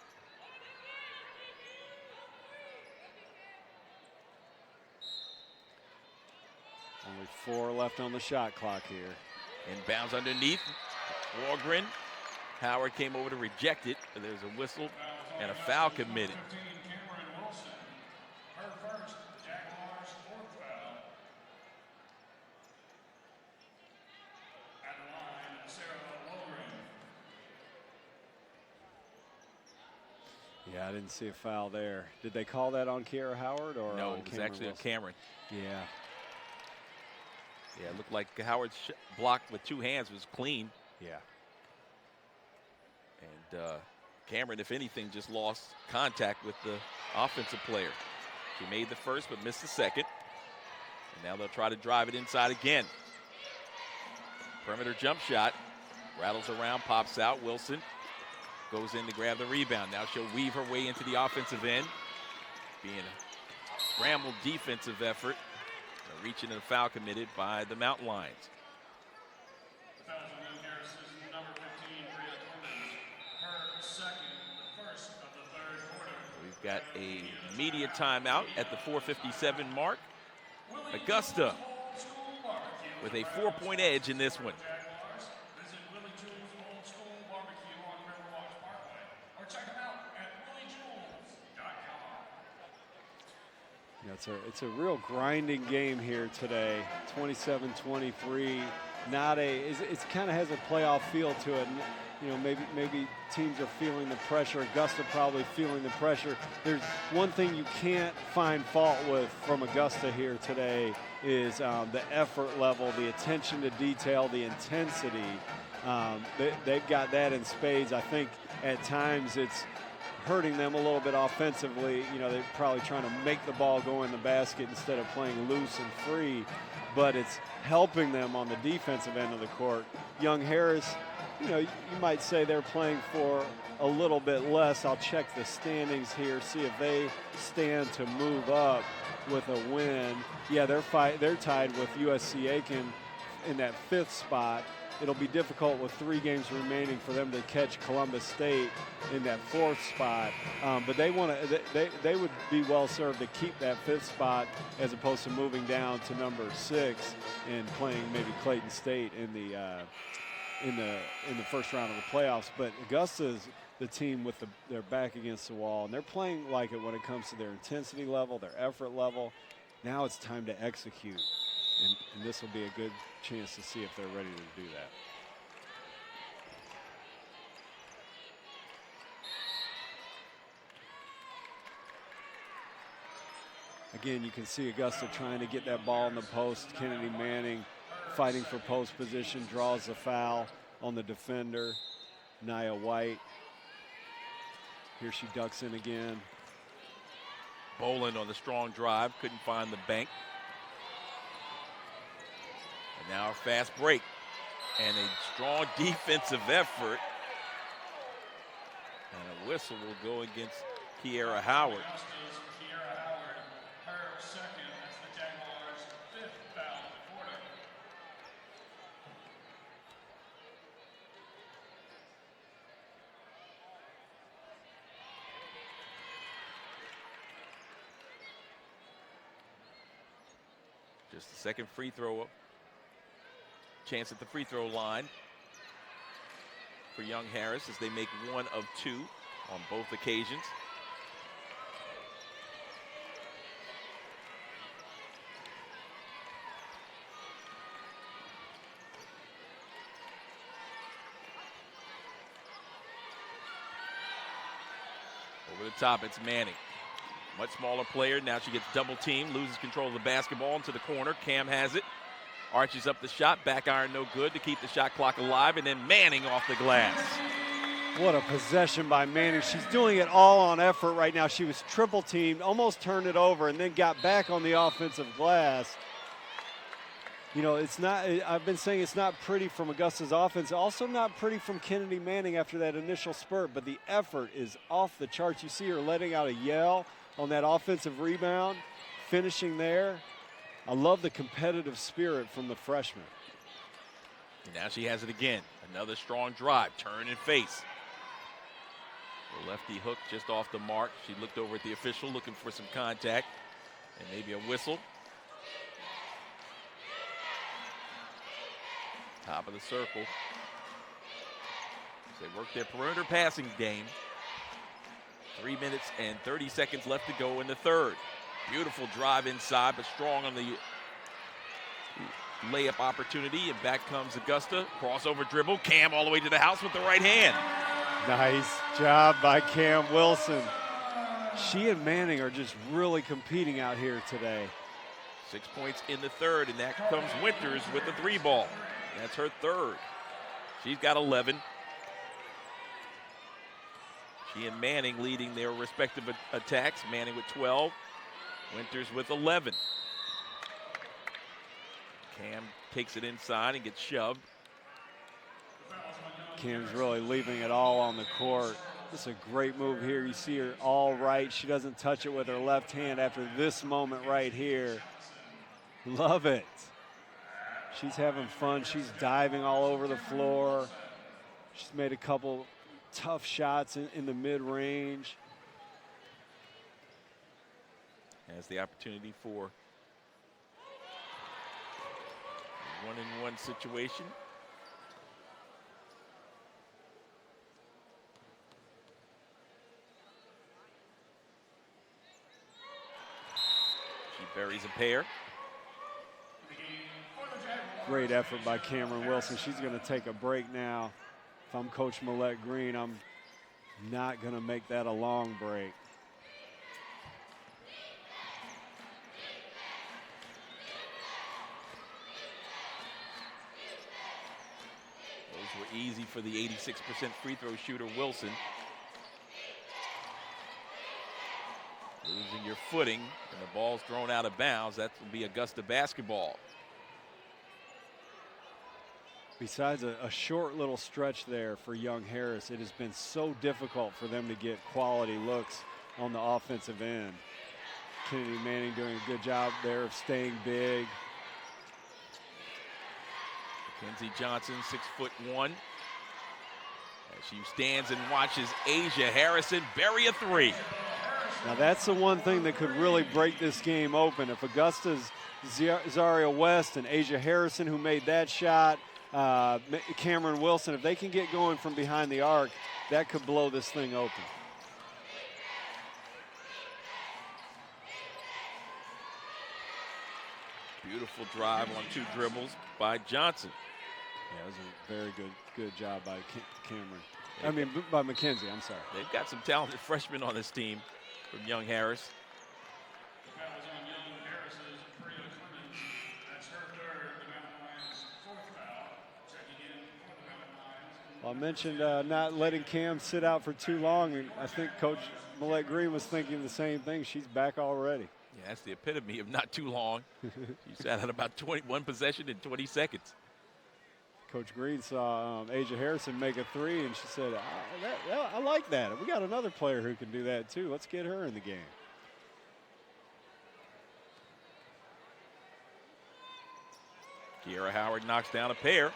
Only 4 left on the shot clock here. Inbounds underneath. Wargren. Howard came over to reject it, but there's a whistle and a foul committed. Cameron Wilson, her first, Jaguars' 4th foul. At the line, Sarah Logren. Yeah, I didn't see a foul there. Did they call that on Kiera Howard or No, on it was Cameron actually Wilson? a Cameron. Yeah. Yeah, it looked like Howard's block with 2 hands was clean. Yeah. And Cameron, if anything, just lost contact with the offensive player. She made the first but missed the second. And now they'll try to drive it inside again. Perimeter jump shot. Rattles around, pops out. Wilson goes in to grab the rebound. Now she'll weave her way into the offensive end. Being a scrambled defensive effort. Reaching a foul committed by the Mountain Lions. The foul on Young Harris is number 15, Bria Clemens. Her second, the first of the third quarter. We've got a media timeout at the 4:57 mark. Augusta with a 4-point edge in this one. Jaguars, visit Willie Jewell's Old School Barbecue on Riverwatch Parkway, or check them out at williejewells.com. Yeah, it's a real grinding game here today. 27-23. not it's kind of has a playoff feel to it. And, you know, maybe teams are feeling the pressure. Augusta probably feeling the pressure. There's one thing you can't find fault with from Augusta here today is the effort level, the attention to detail, the intensity. They've got that in spades. I think at times it's hurting them a little bit offensively. You know, they're probably trying to make the ball go in the basket instead of playing loose and free, but it's helping them on the defensive end of the court. Young Harris, you know, you might say they're playing for a little bit less. I'll check the standings here, see if they stand to move up with a win. Yeah, they're tied with USC Aiken in that 5th spot. It'll be difficult with 3 games remaining for them to catch Columbus State in that 4th spot. But they would be well served to keep that 5th spot as opposed to moving down to number 6 and playing maybe Clayton State in the first round of the playoffs. But Augusta's the team with their back against the wall, and they're playing like it when it comes to their intensity level, their effort level. Now it's time to execute, and this will be a good chance to see if they're ready to do that. Again, you can see Augusta trying to get that ball in the post. Kennedy Manning fighting for post position, draws the foul on the defender, Nia White. Here she ducks in again. Boland on the strong drive, couldn't find the bank. And now a fast break and a strong defensive effort. And a whistle will go against Kiera Howard. Augusta's Kiera Howard, her second. That's the Jaguars' 5th foul of the quarter. Just the second free throw chance at the free throw line for Young Harris as they make 1 of 2 on both occasions. Over the top, it's Manning. Much smaller player. Now she gets double teamed, loses control of the basketball into the corner. Cam has it. Arches up the shot. Back iron no good to keep the shot clock alive. And then Manning off the glass. What a possession by Manning. She's doing it all on effort right now. She was triple teamed, almost turned it over, and then got back on the offensive glass. You know, it's not, I've been saying it's not pretty from Augusta's offense. Also not pretty from Kennedy Manning after that initial spurt, but the effort is off the charts. You see her letting out a yell on that offensive rebound, finishing there. I love the competitive spirit from the freshman. And now she has it again. Another strong drive, turn and face. The lefty hook just off the mark. She looked over at the official looking for some contact and maybe a whistle. Top of the circle. As they work their perimeter passing game. 3 minutes and 30 seconds left to go in the third. Beautiful drive inside, but strong on the layup opportunity. And back comes Augusta. Crossover dribble. Cam all the way to the house with the right hand. Nice job by Cam Wilson. She and Manning are just really competing out here today. 6 points in the third, and that comes Winters with the 3 ball. That's her third. She's got 11. She and Manning leading their respective attacks. Manning with 12. Winters with 11. Cam takes it inside and gets shoved. Cam's really leaving it all on the court. This is a great move here. You see her all right. She doesn't touch it with her left hand after this moment right here. Love it. She's having fun. She's diving all over the floor. She's made a couple tough shots in the mid-range. Has the opportunity for a 1-and-1 situation. She buries a pair. Great effort by Cameron Wilson. She's going to take a break now. If I'm Coach Millette Green, I'm not going to make that a long break. Those were easy for the 86% free throw shooter Wilson. Losing your footing and the ball's thrown out of bounds. That will be Augusta basketball. Besides a short little stretch there for young Harris, it has been so difficult for them to get quality looks on the offensive end. Kennedy Manning doing a good job there of staying big. Mackenzie Johnson, 6'1", as she stands and watches Asia Harrison bury a three. Now that's the one thing that could really break this game open. If Augusta's Zaria West and Asia Harrison, who made that shot, Cameron Wilson, if they can get going from behind the arc, that could blow this thing open. Beautiful drive on 2 dribbles by Johnson. Yeah, it was a very good job by Cameron. By Mackenzie, I'm sorry. They've got some talented freshmen on this team from Young Harris. The foul is on Young Harris's Priya Clemens. That's her third. The Mountain Lions' 4th foul. Checking in for the Mountain Lions. Well, I mentioned not letting Cam sit out for too long, and I think Coach Millette Green was thinking the same thing. She's back already. Yeah, that's the epitome of not too long. She sat out about 21 possession in 20 seconds. Coach Green saw Asia Harrison make a three, and she said, I like that. We got another player who can do that too. Let's get her in the game. Kiera Howard knocks down a pair.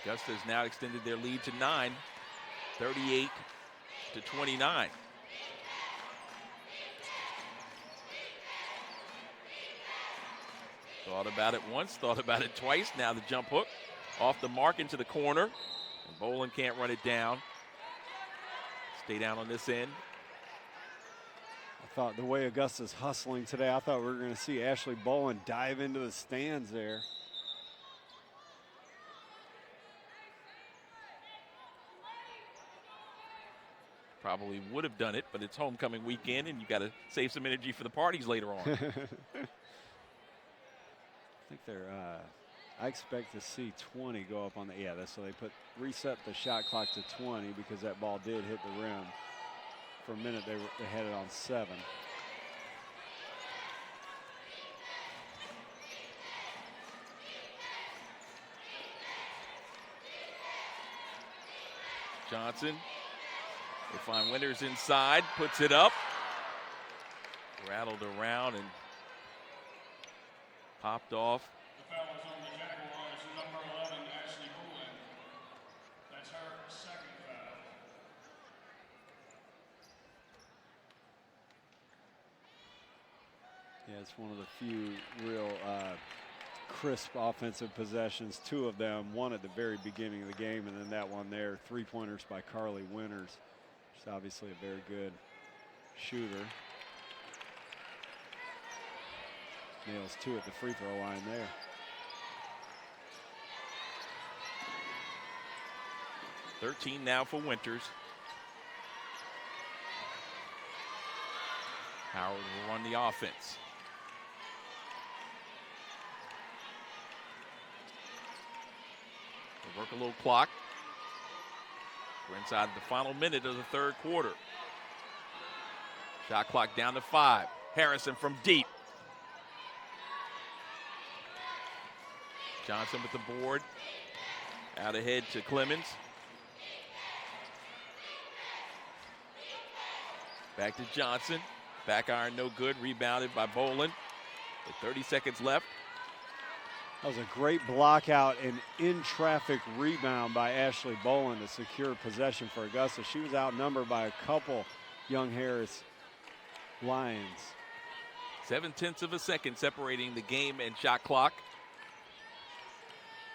Augusta has now extended their lead to 9, 38-29. Thought about it once, thought about it twice. Now the jump hook off the mark into the corner. And Boland can't run it down. Stay down on this end. I thought the way Augusta's hustling today, I thought we were going to see Ashley Boland dive into the stands there. Probably would have done it, but it's homecoming weekend and you got to save some energy for the parties later on. I think they're, I expect to see 20 go up on the, so they reset the shot clock to 20 because that ball did hit the rim. For a minute, they had it on 7. Johnson, they find Winters inside, puts it up. Rattled around and popped off. The foul is on the Jaguars, number 11, Ashley Boland. That's her 2nd foul. Yeah, it's one of the few real crisp offensive possessions. 2 of them, one at the very beginning of the game, and then that one there, 3-pointers by Carly Winters. She's obviously a very good shooter. Nails 2 at the free throw line there. .13 now for Winters. Howard will run the offense. They work a little clock. We're inside the final minute of the 3rd quarter. Shot clock down to 5. Harrison from deep. Johnson with the board. Out ahead to Clemens. Back to Johnson. Back iron no good. Rebounded by Boland. With 30 seconds left. That was a great block out and in traffic rebound by Ashley Boland to secure possession for Augusta. She was outnumbered by a couple Young Harris Lions. 0.7 of a second separating the game and shot clock.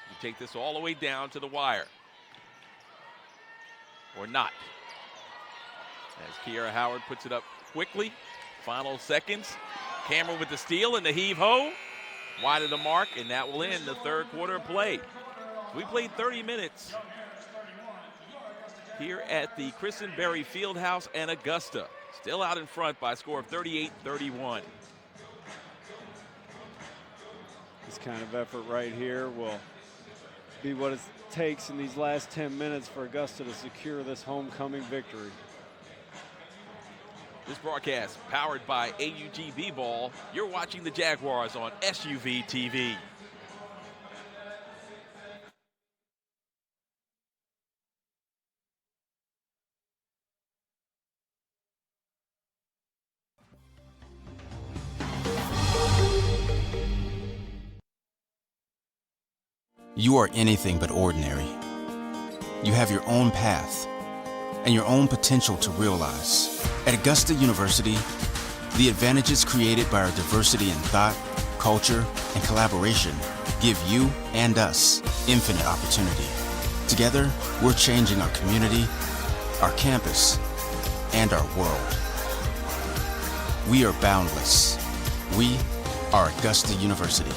You take this all the way down to the wire. Or not. As Kiera Howard puts it up quickly. Final seconds. Cameron with the steal and the heave-ho. Wide of the mark, and that will end the third quarter of play. We played 30 minutes here at the Kristen Berry Fieldhouse and Augusta. Still out in front by a score of 38-31. This kind of effort right here will be what it takes in these last 10 minutes for Augusta to secure this homecoming victory. This broadcast powered by AUG B-Ball. You're watching the Jaguars on SUV TV. You are anything but ordinary. You have your own path and your own potential to realize. At Augusta University, the advantages created by our diversity in thought, culture, and collaboration give you and us infinite opportunity. Together, we're changing our community, our campus, and our world. We are boundless. We are Augusta University.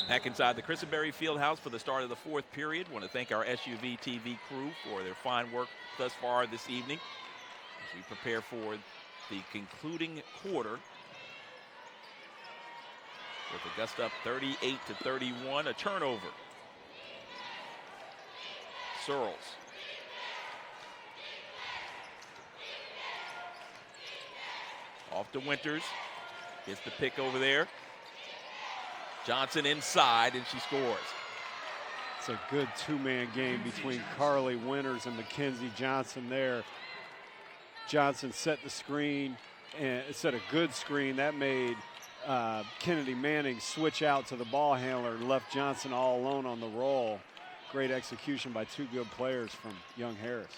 Back inside the Kristen Berry Fieldhouse for the start of the fourth period. Want to thank our SUV TV crew for their fine work thus far this evening as we prepare for the concluding quarter. With Augusta up 38-31, a turnover. Searles. Off to Winters. Gets the pick over there. Johnson inside, and she scores. It's a good two-man game between Carly Winters and Mackenzie Johnson there. Johnson set the screen, and set a good screen. That made Kennedy Manning switch out to the ball handler and left Johnson all alone on the roll. Great execution by two good players from Young Harris.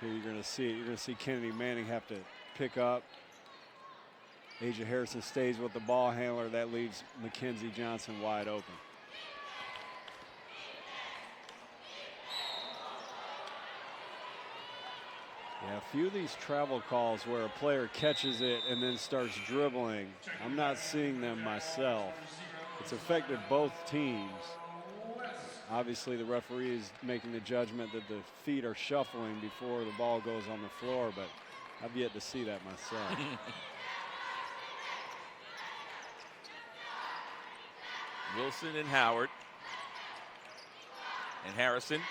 Here you're going to see it. You're going to see Kennedy Manning have to pick up. Asia Harrison stays with the ball handler. That leaves Mackenzie Johnson wide open. Yeah, a few of these travel calls where a player catches it and then starts dribbling, I'm not seeing them myself. It's affected both teams. Obviously, the referee is making the judgment that the feet are shuffling before the ball goes on the floor, but I've yet to see that myself. Wilson and Howard. And Harrison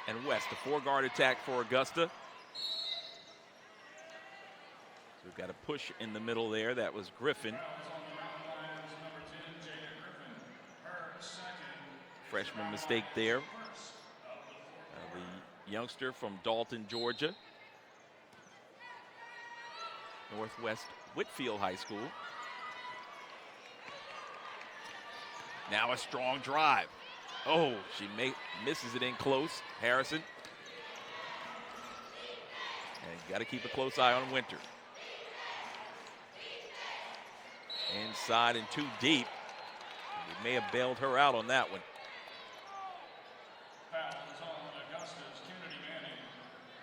and West. A four-guard attack for Augusta. So we've got a push in the middle there. That was Griffin. Freshman mistake there. The youngster from Dalton, Georgia. Northwest Whitfield High School. Now a strong drive. Oh, she misses it in close. Harrison. And got to keep a close eye on Winter. Inside and too deep. We may have bailed her out on that one. Fouls on Augusta's Kennedy Manning.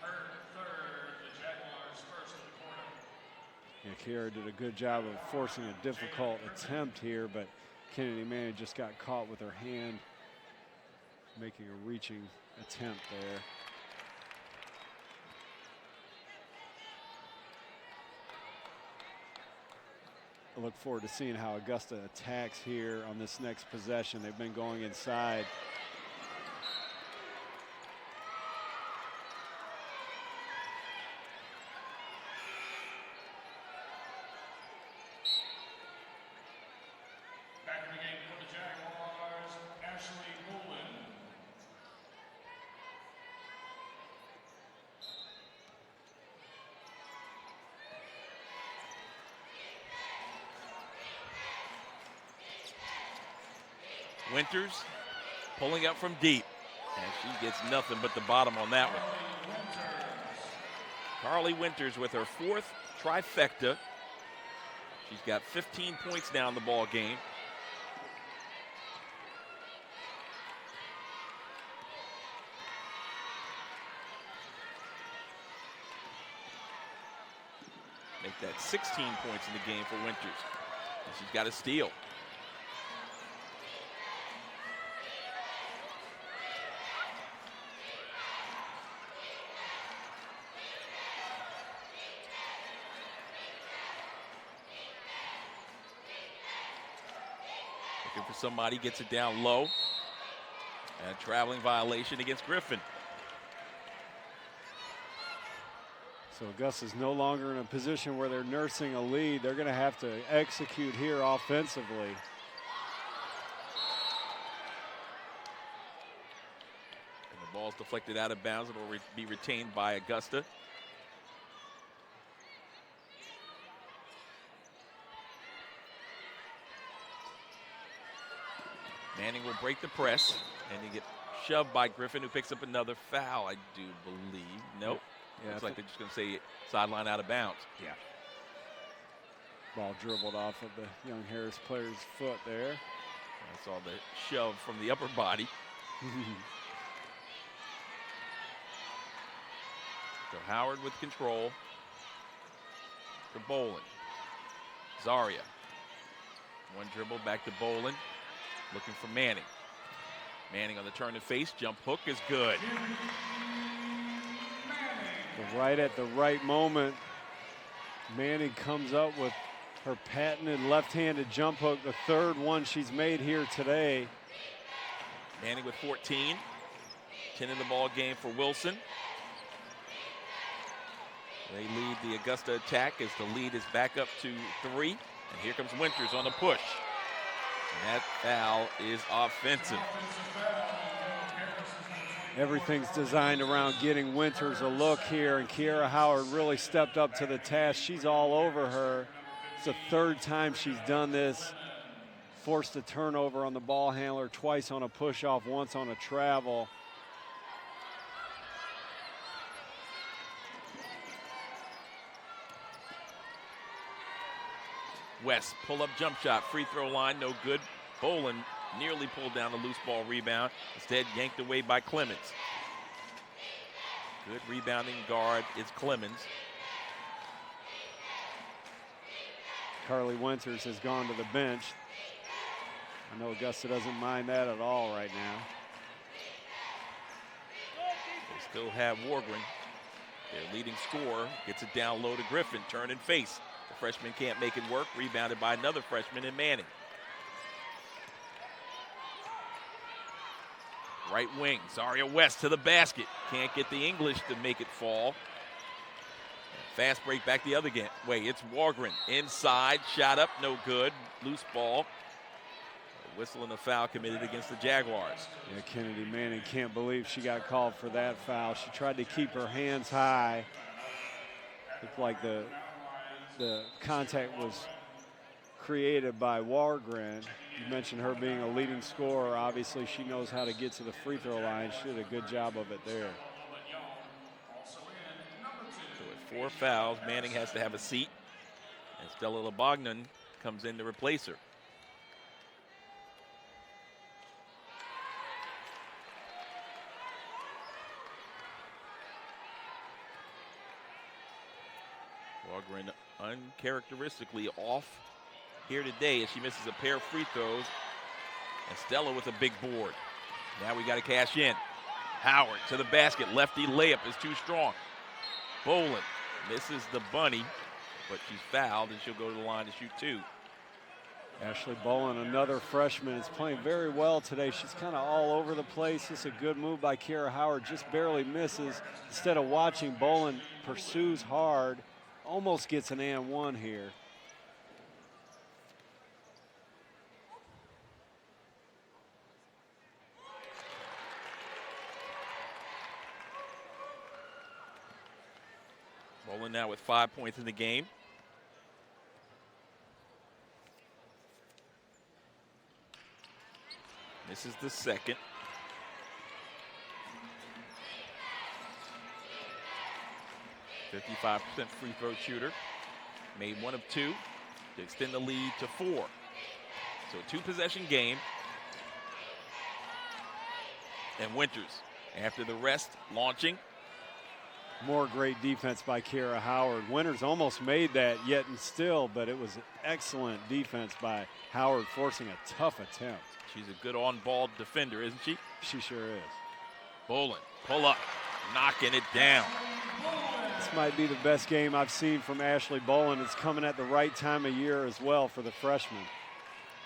Her third, the Jaguars' first of the quarter. Yeah, Kiera did a good job of forcing a difficult attempt here, but Kennedy Manning just got caught with her hand, making a reaching attempt there. I look forward to seeing how Augusta attacks here on this next possession. They've been going inside. Winters pulling up from deep. And she gets nothing but the bottom on that one. Carly Winters with her 4th trifecta. She's got 15 points now in the ball game. Make that 16 points in the game for Winters. And she's got a steal. Looking for somebody, gets it down low. And a traveling violation against Griffin. So Augusta's no longer in a position where they're nursing a lead. They're going to have to execute here offensively. And the ball's deflected out of bounds. It will be retained by Augusta. Manning will break the press, and he get shoved by Griffin, who picks up another foul, I do believe. Nope. Yeah, Looks like they're just going to say sideline out of bounds. Yeah. Ball dribbled off of the young Harris player's foot there. I saw the shove from the upper body. So Howard with control to Bolin. Zaria. One dribble back to Bolin. Looking for Manning. Manning on the turn and face. Jump hook is good. Right at the right moment, Manning comes up with her patented left-handed jump hook, the 3rd one she's made here today. Manning with 14. 10 in the ball game for Wilson. They lead the Augusta attack as the lead is back up to 3. And here comes Winters on the push. And that foul is offensive. Everything's designed around getting Winters a look here, and Kiera Howard really stepped up to the task. She's all over her. It's the 3rd time she's done this. Forced a turnover on the ball handler, twice on a push-off, once on a travel. West, pull-up jump shot, free throw line, no good. Bolin nearly pulled down the loose ball rebound. Instead, yanked away by Clemens. Good rebounding guard is Clemens. Carly Winters has gone to the bench. I know Augusta doesn't mind that at all right now. They still have Wargren. Their leading scorer gets it down low to Griffin, turn and face. The freshman can't make it work, rebounded by another freshman in Manning. Right wing, Zaria West to the basket. Can't get the English to make it fall. Fast break back the other way. It's Wargren inside, shot up, no good. Loose ball. A whistle and a foul committed against the Jaguars. Yeah, Kennedy Manning can't believe she got called for that foul. She tried to keep her hands high. Looked like the contact was created by Wargren. You mentioned her being a leading scorer. Obviously, she knows how to get to the free throw line. She did a good job of it there. So with 4 fouls, Manning has to have a seat. And Stella Lebognan comes in to replace her. Wargren uncharacteristically off here today as she misses a pair of free throws. And Stella with a big board. Now we got to cash in. Howard to the basket. Lefty layup is too strong. Bolin misses the bunny, but she's fouled and she'll go to the line to shoot 2. Ashley Bolin, another freshman, is playing very well today. She's kind of all over the place. It's a good move by Kiera Howard, just barely misses. Instead of watching, Bolin pursues hard, almost gets an and 1 here. Bolin now with 5 points in the game. This is the second. .55% free throw shooter. Made 1 of 2 to extend the lead to 4. So a 2-possession game. And Winters, after the rest, launching. More great defense by Kiera Howard. Winters almost made that yet and still, but it was excellent defense by Howard, forcing a tough attempt. She's a good on-ball defender, isn't she? She sure is. Boland, pull up, knocking it down. This might be the best game I've seen from Ashley Boland. It's coming at the right time of year as well for the freshman.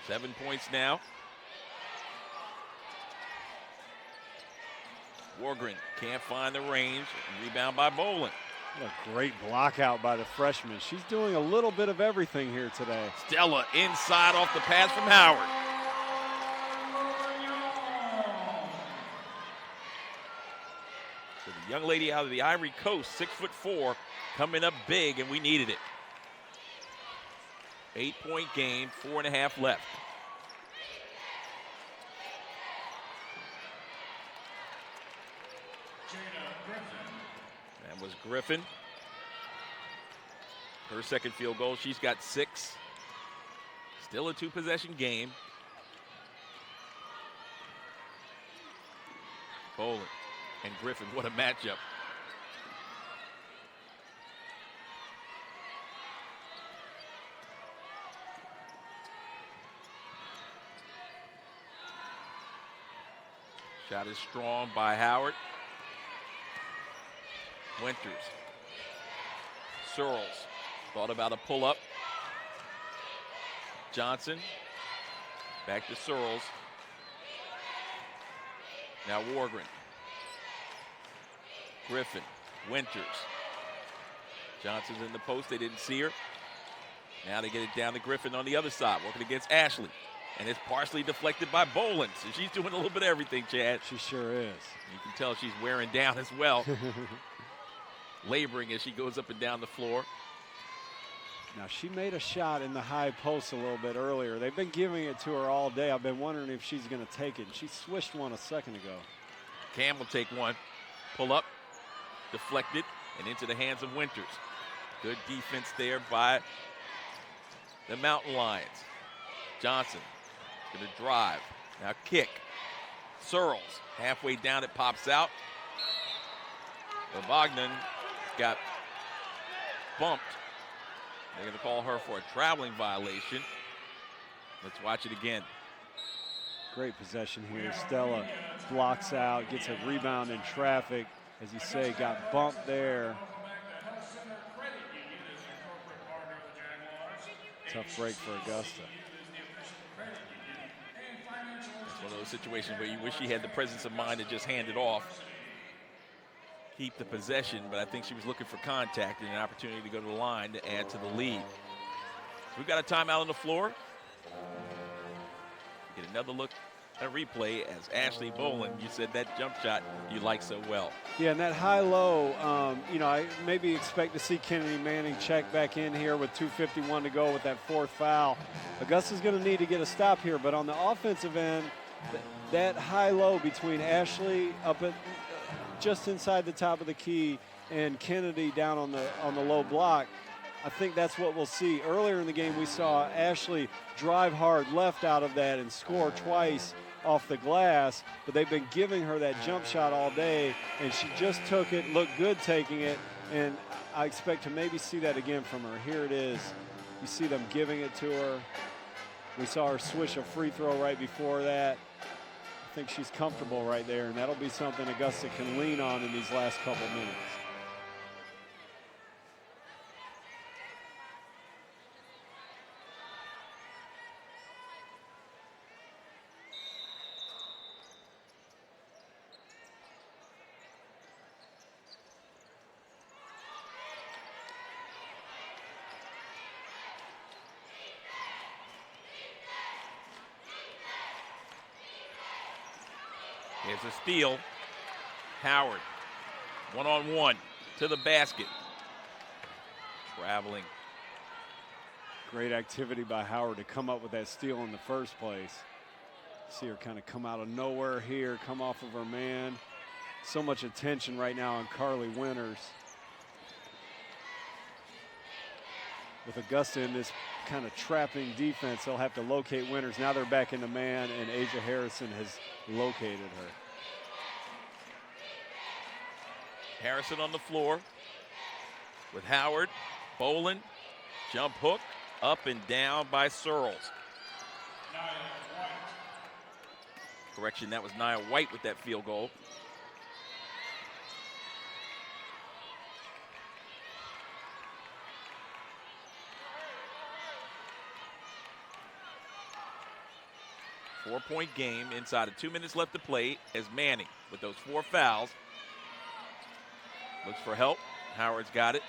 7 points now. Wargren can't find the range. Rebound by Boland. What a great block out by the freshman. She's doing a little bit of everything here today. Stella inside off the pass from Howard. So the young lady out of the Ivory Coast, 6'4", coming up big, and we needed it. 8-point game, 4.5 left. That was Griffin. Her second field goal. She's got 6. Still a 2-possession game. Boland and Griffin, what a matchup. Shot is strong by Howard. Winters. Searles thought about a pull-up. Johnson. Back to Searles. Now Wargren. Griffin. Winters. Johnson's in the post. They didn't see her. Now they get it down to Griffin on the other side, working against Ashley. And it's partially deflected by Boland. So she's doing a little bit of everything, Chad. She sure is. You can tell she's wearing down as well. Laboring as she goes up and down the floor. Now, she made a shot in the high post a little bit earlier. They've been giving it to her all day. I've been wondering if she's going to take it. She swished one a second ago. Cam will take one. Pull up. Deflected. And into the hands of Winters. Good defense there by the Mountain Lions. Johnson going to drive. Now kick. Searles. Halfway down, it pops out. Bogdan got bumped. They're going to call her for a traveling violation. Let's watch it again. Great possession here. Stella blocks out, gets a rebound in traffic. As you say, got bumped there. Tough break for Augusta. It's one of those situations where you wish she had the presence of mind to just hand it off. Keep the possession, but I think she was looking for contact and an opportunity to go to the line to add to the lead. So we've got a timeout on the floor. Get another look at a replay as Ashley Boland, you said that jump shot you like so well. Yeah, and that high-low, I maybe expect to see Kennedy Manning check back in here with 2:51 to go with that 4th foul. Augusta's going to need to get a stop here, but on the offensive end, that high-low between Ashley up at just inside the top of the key and Kennedy down on the low block, I think that's what we'll see. Earlier in the game, we saw Ashley drive hard left out of that and score twice off the glass, but they've been giving her that jump shot all day, and she just took it, looked good taking it, and I expect to maybe see that again from her. Here it is. You see them giving it to her. We saw her swish a free throw right before that. I think she's comfortable right there, and that'll be something Augusta can lean on in these last couple minutes. Here's a steal. Howard, one-on-one to the basket. Traveling. Great activity by Howard to come up with that steal in the first place. See her kind of come out of nowhere here, come off of her man. So much attention right now on Carly Winters. With Augusta in this kind of trapping defense, they'll have to locate Winters. Now they're back in the man, and Asia Harrison has located her. Harrison on the floor with Howard, Boland, jump hook, up and down by Searles. Correction, that was Nia White with that field goal. Four-point game inside of 2 minutes left to play as Manning with those 4 fouls. Looks for help. Howard's got it.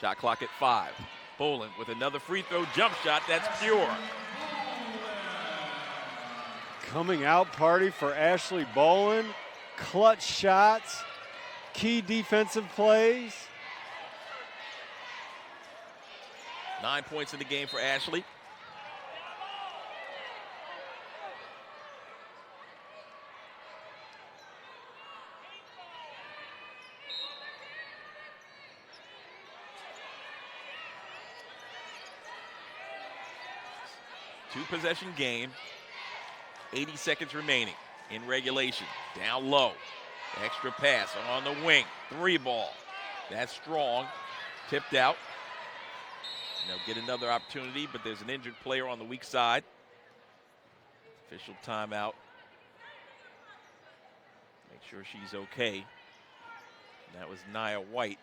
Shot clock at 5. Boland with another free throw jump shot. That's pure. Coming out party for Ashley Boland. Clutch shots, key defensive plays. 9 points in the game for Ashley. Two-possession game, 80 seconds remaining in regulation. Down low, extra pass on the wing, 3 ball. That's strong, tipped out. They'll get another opportunity, but there's an injured player on the weak side. Official timeout. Make sure she's okay. That was Nia White.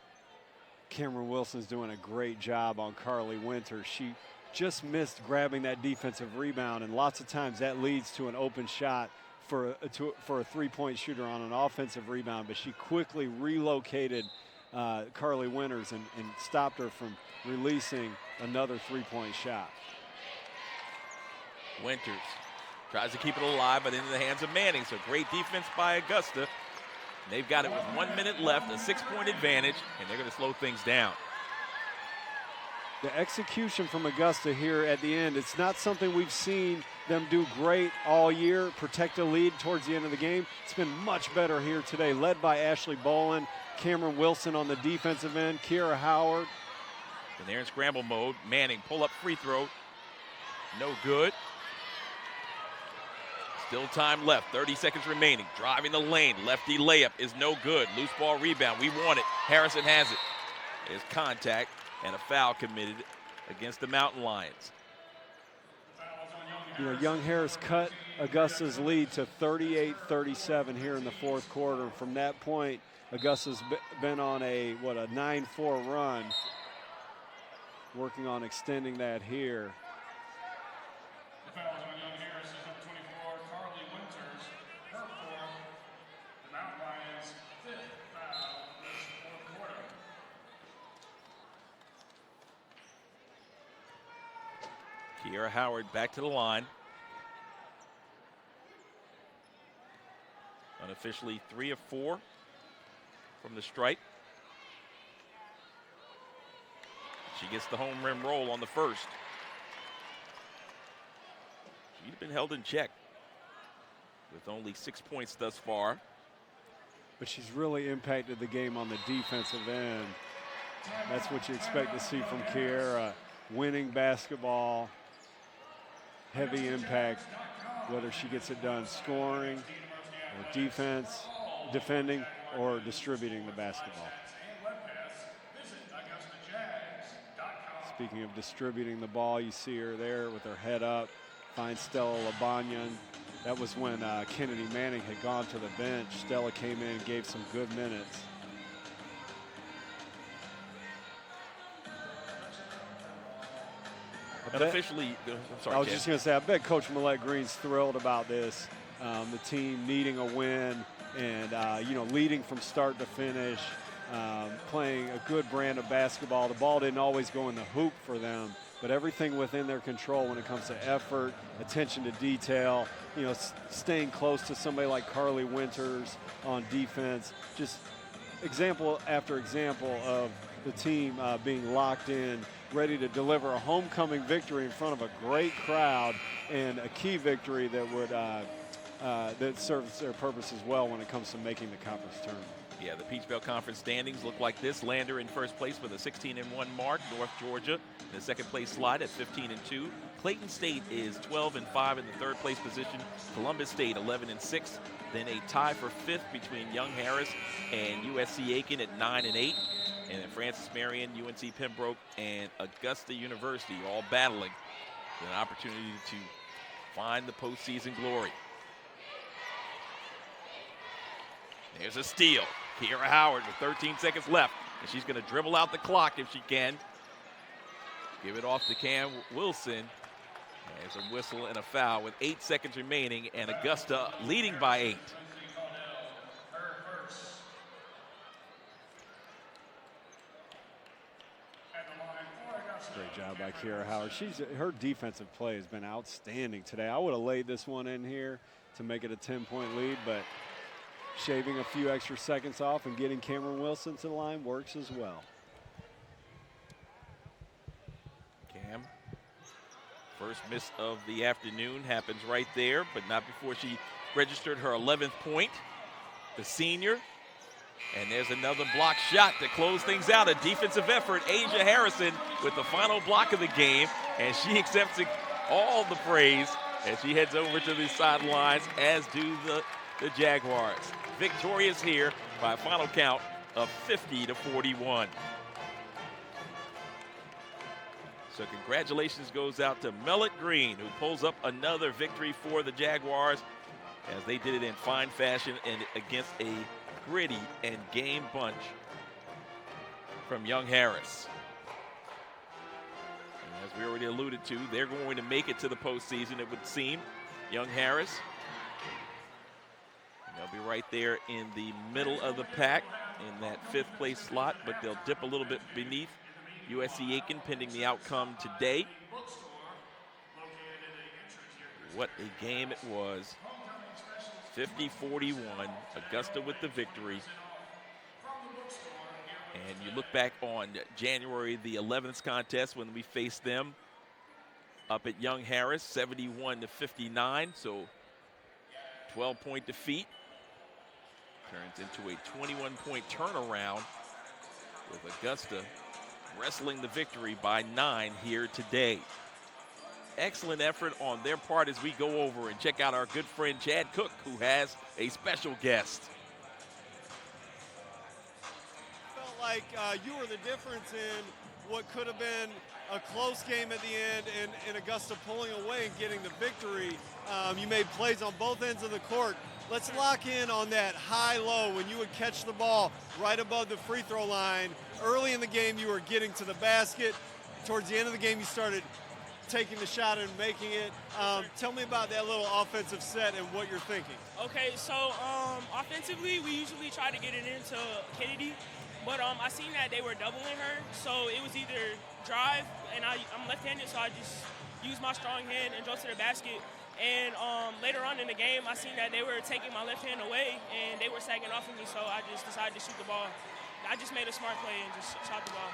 Cameron Wilson's doing a great job on Carly Winters. She just missed grabbing that defensive rebound, and lots of times that leads to an open shot for a three-point shooter on an offensive rebound, but she quickly relocated Carly Winters and stopped her from releasing another three-point shot. Winters tries to keep it alive, but into the hands of Manning. So great defense by Augusta. They've got it with 1 minute left, a 6-point advantage, and they're going to slow things down. The execution from Augusta here at the end, it's not something we've seen them do great all year, protect a lead towards the end of the game. It's been much better here today, led by Ashley Boland, Cameron Wilson on the defensive end, Kiera Howard. And they're in scramble mode. Manning, pull-up free throw. No good. Still time left, 30 seconds remaining. Driving the lane, lefty layup is no good. Loose ball rebound, we want it. Harrison has it. There's contact and a foul committed against the Mountain Lions. You know, Young Harris cut Augusta's lead to 38-37 here in the fourth quarter. From that point, Augusta's been on a 9-4 run, working on extending that here. The foul is on Young Harris, is number 24, Carly Winters, her 4th. The Mountain Lions' 5th foul this fourth quarter. Kiera Howard back to the line. Unofficially 3 of 4 from the stripe. She gets the home rim roll on the first. She's been held in check with only 6 points thus far. But she's really impacted the game on the defensive end. That's what you expect to see from Kiera. Winning basketball, heavy impact, whether she gets it done scoring or defense, defending, or distributing the basketball. Speaking of distributing the ball, you see her there with her head up, finds Stella Labanyan. That was when Kennedy Manning had gone to the bench. Stella came in and gave some good minutes. Unofficially, I'm sorry, I was Ken. just going to say, I bet Coach Millette Green's thrilled about this. The team needing a win and, leading from start to finish, playing a good brand of basketball. The ball didn't always go in the hoop for them, but everything within their control when it comes to effort, attention to detail, staying close to somebody like Carly Winters on defense. Just example after example of the team being locked in, ready to deliver a homecoming victory in front of a great crowd and a key victory that would that serves their purpose as well when it comes to making the conference tournament. Yeah, the Peach Belt Conference standings look like this. Lander in first place with a 16-1 mark. North Georgia in the second place slide at 15-2. Clayton State is 12-5 in the third place position. Columbus State 11-6. Then a tie for fifth between Young Harris and USC Aiken at 9-8. And then Francis Marion, UNC Pembroke, and Augusta University all battling for an opportunity to find the postseason glory. There's a steal. Kiera Howard with 13 seconds left, and she's going to dribble out the clock if she can. Give it off to Cam Wilson. There's a whistle and a foul with 8 seconds remaining, and Augusta leading by 8. Great job by Kiera Howard. Her defensive play has been outstanding today. I would have laid this one in here to make it a 10-point lead, but shaving a few extra seconds off and getting Cameron Wilson to the line works as well. Cam, first miss of the afternoon happens right there, but not before she registered her 11th point. The senior, and there's another block shot to close things out. A defensive effort. Asia Harrison with the final block of the game, and she accepts all the praise as she heads over to the sidelines, as do the Jaguars. Victorious here by a final count of 50-41. So congratulations goes out to Mellett Green, who pulls up another victory for the Jaguars, as they did it in fine fashion and against a gritty and game bunch from Young Harris. And as we already alluded to, they're going to make it to the postseason, it would seem. Young Harris, they'll be right there in the middle of the pack in that fifth place slot, but they'll dip a little bit beneath USC Aiken pending the outcome today. What a game it was. 50-41, Augusta with the victory. And you look back on January the 11th contest when we faced them up at Young Harris, 71-59, so 12-point defeat. Turns into a 21-point turnaround with Augusta wrestling the victory by 9 here today. Excellent effort on their part as we go over and check out our good friend Chad Cook, who has a special guest. Felt like you were the difference in what could have been a close game at the end, and Augusta pulling away and getting the victory. You made plays on both ends of the court. Let's lock in on that high-low when you would catch the ball right above the free throw line. Early in the game, you were getting to the basket. Towards the end of the game, you started taking the shot and making it. Tell me about that little offensive set and what you're thinking. Okay, so offensively, we usually try to get it into Kennedy, but I seen that they were doubling her, so it was either drive, and I'm left-handed, so I just use my strong hand and go to the basket. And later on in the game, I seen that they were taking my left hand away, and they were sagging off of me, so I just decided to shoot the ball. I just made a smart play and just shot the ball.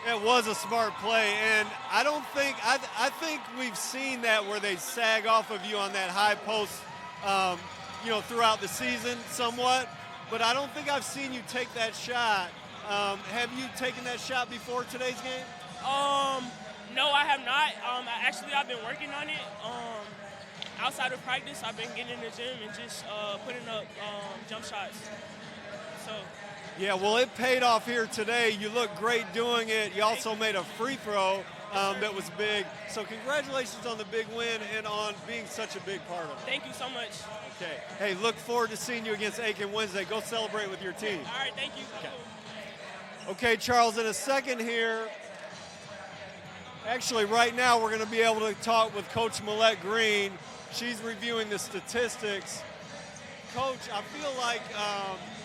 It was a smart play, and I think we've seen that where they sag off of you on that high post, throughout the season somewhat, but I don't think I've seen you take that shot. Have you taken that shot before today's game? No, I have not. Actually, I've been working on it. Outside of practice, I've been getting in the gym and just putting up jump shots. So. Yeah, well, it paid off here today. You look great doing it. You also made a free throw that was big. So congratulations on the big win and on being such a big part of it. Thank you so much. Okay. Hey, look forward to seeing you against Aiken Wednesday. Go celebrate with your team. All right, thank you. Okay, Charles, in a second here. Actually, right now we're going to be able to talk with Coach Millette Green. She's reviewing the statistics. Coach, I feel like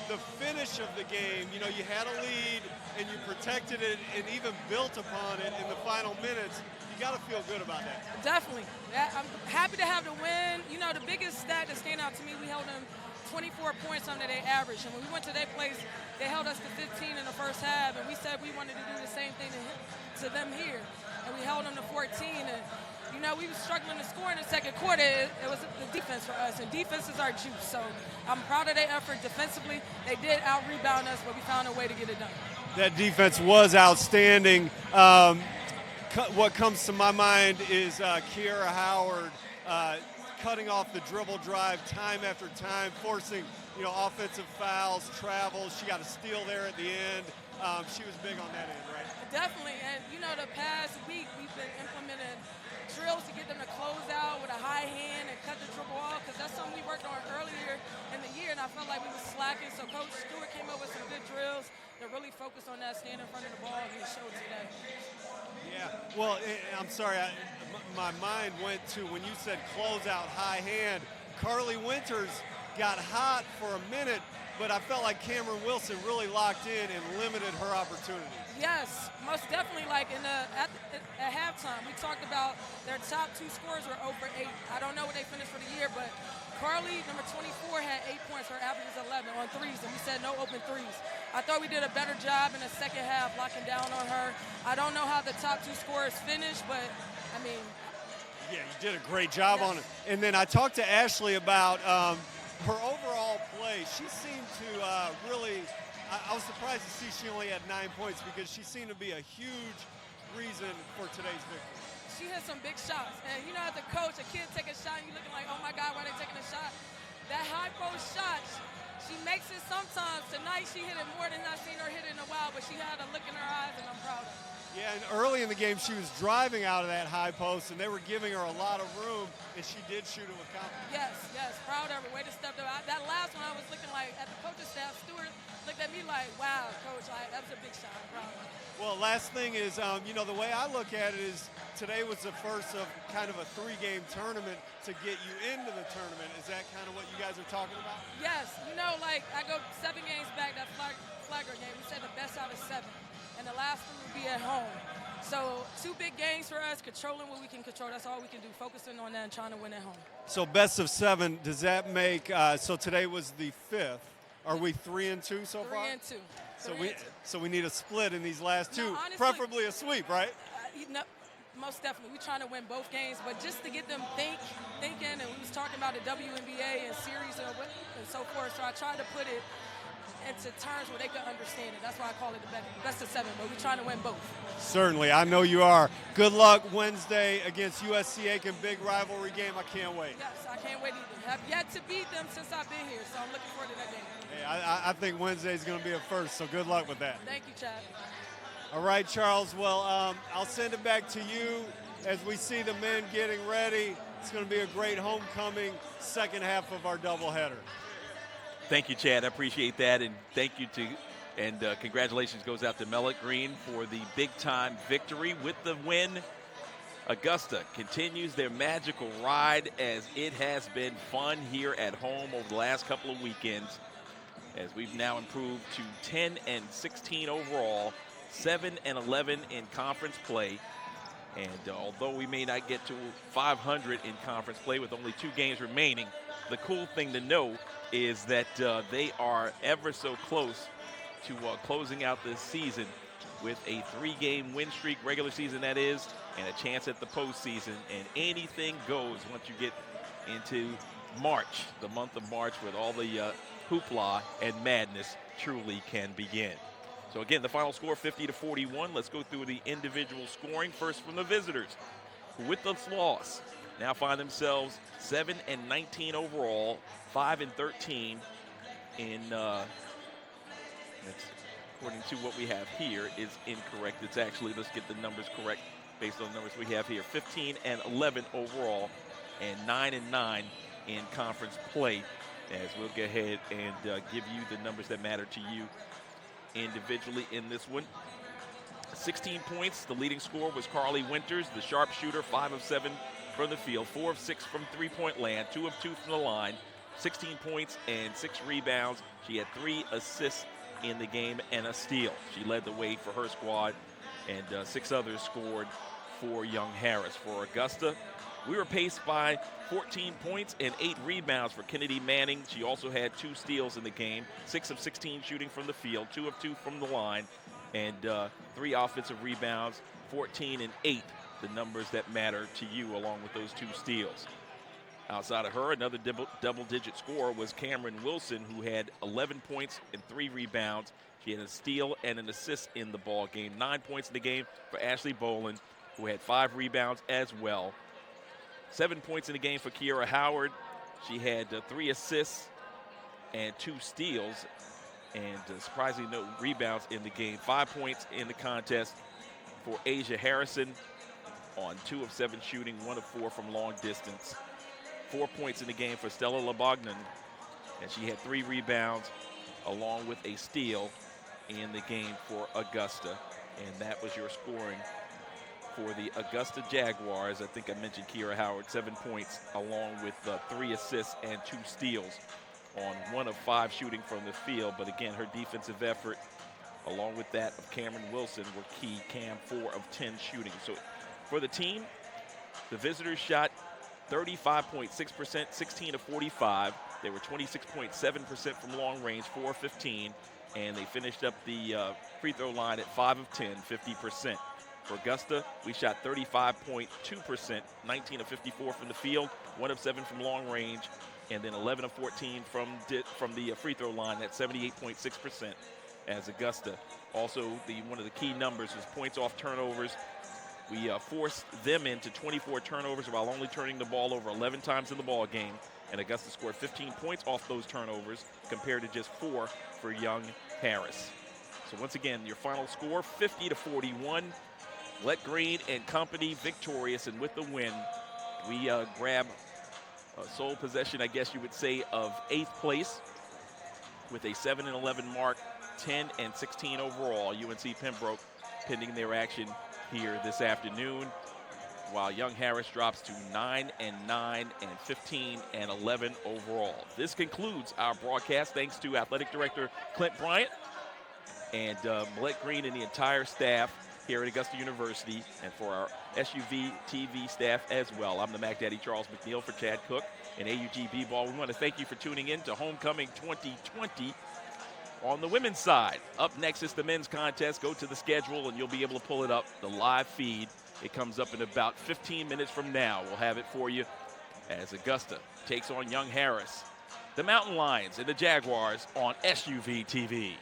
the finish of the game, you had a lead and you protected it and even built upon it in the final minutes. You got to feel good about that. Definitely. I'm happy to have the win. The biggest stat that stand out to me, we held them 24 points under their average. And when we went to their place, they held us to 15 in the first half, and we said we wanted to do the same thing to them here. And we held them to 14. And you know, we were struggling to score in the second quarter. It was the defense for us, and defense is our juice. So I'm proud of their effort defensively. They did out-rebound us, but we found a way to get it done. That defense was outstanding. What comes to my mind is Kiera Howard cutting off the dribble drive time after time, forcing offensive fouls, travels. She got a steal there at the end. She was big on that end, right? Definitely, and the past week we've been implementing drills to get them to close out with a high hand and cut the dribble off, because that's something we worked on earlier in the year, and I felt like we were slacking. So Coach Stewart came up with some good drills that really focused on that, stand in front of the ball, and he showed today. Yeah, well, I'm sorry, my mind went to when you said close out, high hand. Carly Winters got hot for a minute, but I felt like Cameron Wilson really locked in and limited her opportunities. Yes, most definitely. Like at halftime, we talked about their top 2 scorers were over 8. I don't know what they finished for the year, but Carly, number 24, had 8 points. Her average is 11 on threes, and we said no open threes. I thought we did a better job in the second half locking down on her. I don't know how the top 2 scorers finished, but I mean. Yeah, you did a great job on it. And then I talked to Ashley about her overall play. She seemed to really. I was surprised to see she only had 9 points, because she seemed to be a huge reason for today's victory. She hit some big shots. And, as a coach, a kid take a shot, and you're looking like, oh, my God, why are they taking a shot? That high post shot, she makes it sometimes. Tonight, she hit it more than I've seen her hit it in a while, but she had a look in her eyes, and I'm proud of her. Yeah, and early in the game, she was driving out of that high post, and they were giving her a lot of room, and she did shoot it with confidence. Yes, proud of her. Way to step up. That last one, I was looking like, at the coaching staff, Stewart looked at me like, wow, coach, that was a big shot. I'm proud of her. Well, last thing is, the way I look at it is today was the first of kind of a 3-game tournament to get you into the tournament. Is that kind of what you guys are talking about? Yes. I go 7 games back, that Flagler game. We said the best out of 7. And the last 3 would be at home. So 2 big games for us, controlling what we can control. That's all we can do, focusing on that and trying to win at home. So best of 7, does that make, so today was the 5th. Are we 3-2 so far? 3-2. So we need a split in these last 2, honestly, preferably a sweep, right? Most definitely. We're trying to win both games, but just to get them thinking, and we was talking about the WNBA and series and so forth, so I tried to put it into terms where they could understand it. That's why I call it the best of 7, but we're trying to win both. Certainly. I know you are. Good luck Wednesday against USC Aiken. Big rivalry game. I can't wait. Yes, I can't wait either. Have yet to beat them since I've been here, so I'm looking forward to that game. Hey, I think Wednesday is going to be a first, so good luck with that. Thank you, Chad. All right, Charles. Well, I'll send it back to you as we see the men getting ready. It's going to be a great homecoming second half of our doubleheader. Thank you, Chad. I appreciate that, and thank you to, and congratulations goes out to Mellett Green for the big-time victory with the win. Augusta continues their magical ride, as it has been fun here at home over the last couple of weekends, as we've now improved to 10-16 overall, 7-11 in conference play. And although we may not get to 500 in conference play with only 2 games remaining, the cool thing to know is that they are ever so close to closing out this season with a 3-game win streak, regular season that is, and a chance at the postseason. And anything goes once you get into March, the month of March, with all the hoopla and madness truly can begin. So again, the final score 50-41. Let's go through the individual scoring. First from the visitors, who with this loss now find themselves 7-19 overall, 5-13 in, according to what we have here, is incorrect. It's actually, let's get the numbers correct based on the numbers we have here. 15-11 overall and 9-9 in conference play, as we'll go ahead and give you the numbers that matter to you individually in this one. 16 points. The leading scorer was Carly Winters, the sharpshooter, 5 of 7 from the field, 4 of 6 from three-point land, 2 of 2 from the line, 16 points and 6 rebounds. She had 3 assists in the game and a steal. She led the way for her squad, and 6 others scored for Young Harris. For Augusta, we were paced by 14 points and 8 rebounds for Kennedy Manning. She also had 2 steals in the game, 6 of 16 shooting from the field, 2 of 2 from the line, and 3 offensive rebounds, 14 and 8 the numbers that matter to you along with those 2 steals. Outside of her, another double-digit scorer was Cameron Wilson, who had 11 points and 3 rebounds. She had a steal and an assist in the ball game. 9 points in the game for Ashley Boland, who had 5 rebounds as well. 7 points in the game for Kiera Howard. She had 3 assists and 2 steals, and surprisingly no rebounds in the game. 5 points in the contest for Asia Harrison on 2 of 7 shooting, 1 of 4 from long distance. 4 points in the game for Stella Labognan, and she had 3 rebounds along with a steal in the game for Augusta. And that was your scoring for the Augusta Jaguars. I think I mentioned Kiera Howard, 7 points along with 3 assists and 2 steals on 1 of 5 shooting from the field. But again, her defensive effort along with that of Cameron Wilson were key. Cam 4 of 10 shooting. So for the team, the visitors shot 35.6%, 16 of 45. They were 26.7% from long range, 4 of 15. And they finished up the free throw line at 5 of 10, 50%. For Augusta, we shot 35.2%, 19 of 54 from the field, 1 of 7 from long range, and then 11 of 14 from the free throw line at 78.6% as Augusta. Also, one of the key numbers is points off turnovers. We forced them into 24 turnovers while only turning the ball over 11 times in the ball game. And Augusta scored 15 points off those turnovers compared to just 4 for Young Harris. So once again, your final score, 50-41. Let Green and company victorious, and with the win, we grab sole possession, I guess you would say, of 8th place with a 7-11 mark, 10-16 overall. UNC Pembroke pending their action here this afternoon, while Young Harris drops to 9-9 and 15-11 overall. This concludes our broadcast. Thanks to Athletic Director Clint Bryant and Millette Green and the entire staff here at Augusta University, and for our SUV TV staff as well. I'm the Mac Daddy Charles McNeil for Chad Cook and AUG B-Ball. We want to thank you for tuning in to Homecoming 2020 on the women's side. Up next is the men's contest. Go to the schedule and you'll be able to pull it up, the live feed. It comes up in about 15 minutes from now. We'll have it for you as Augusta takes on Young Harris, the Mountain Lions, and the Jaguars on SUV TV.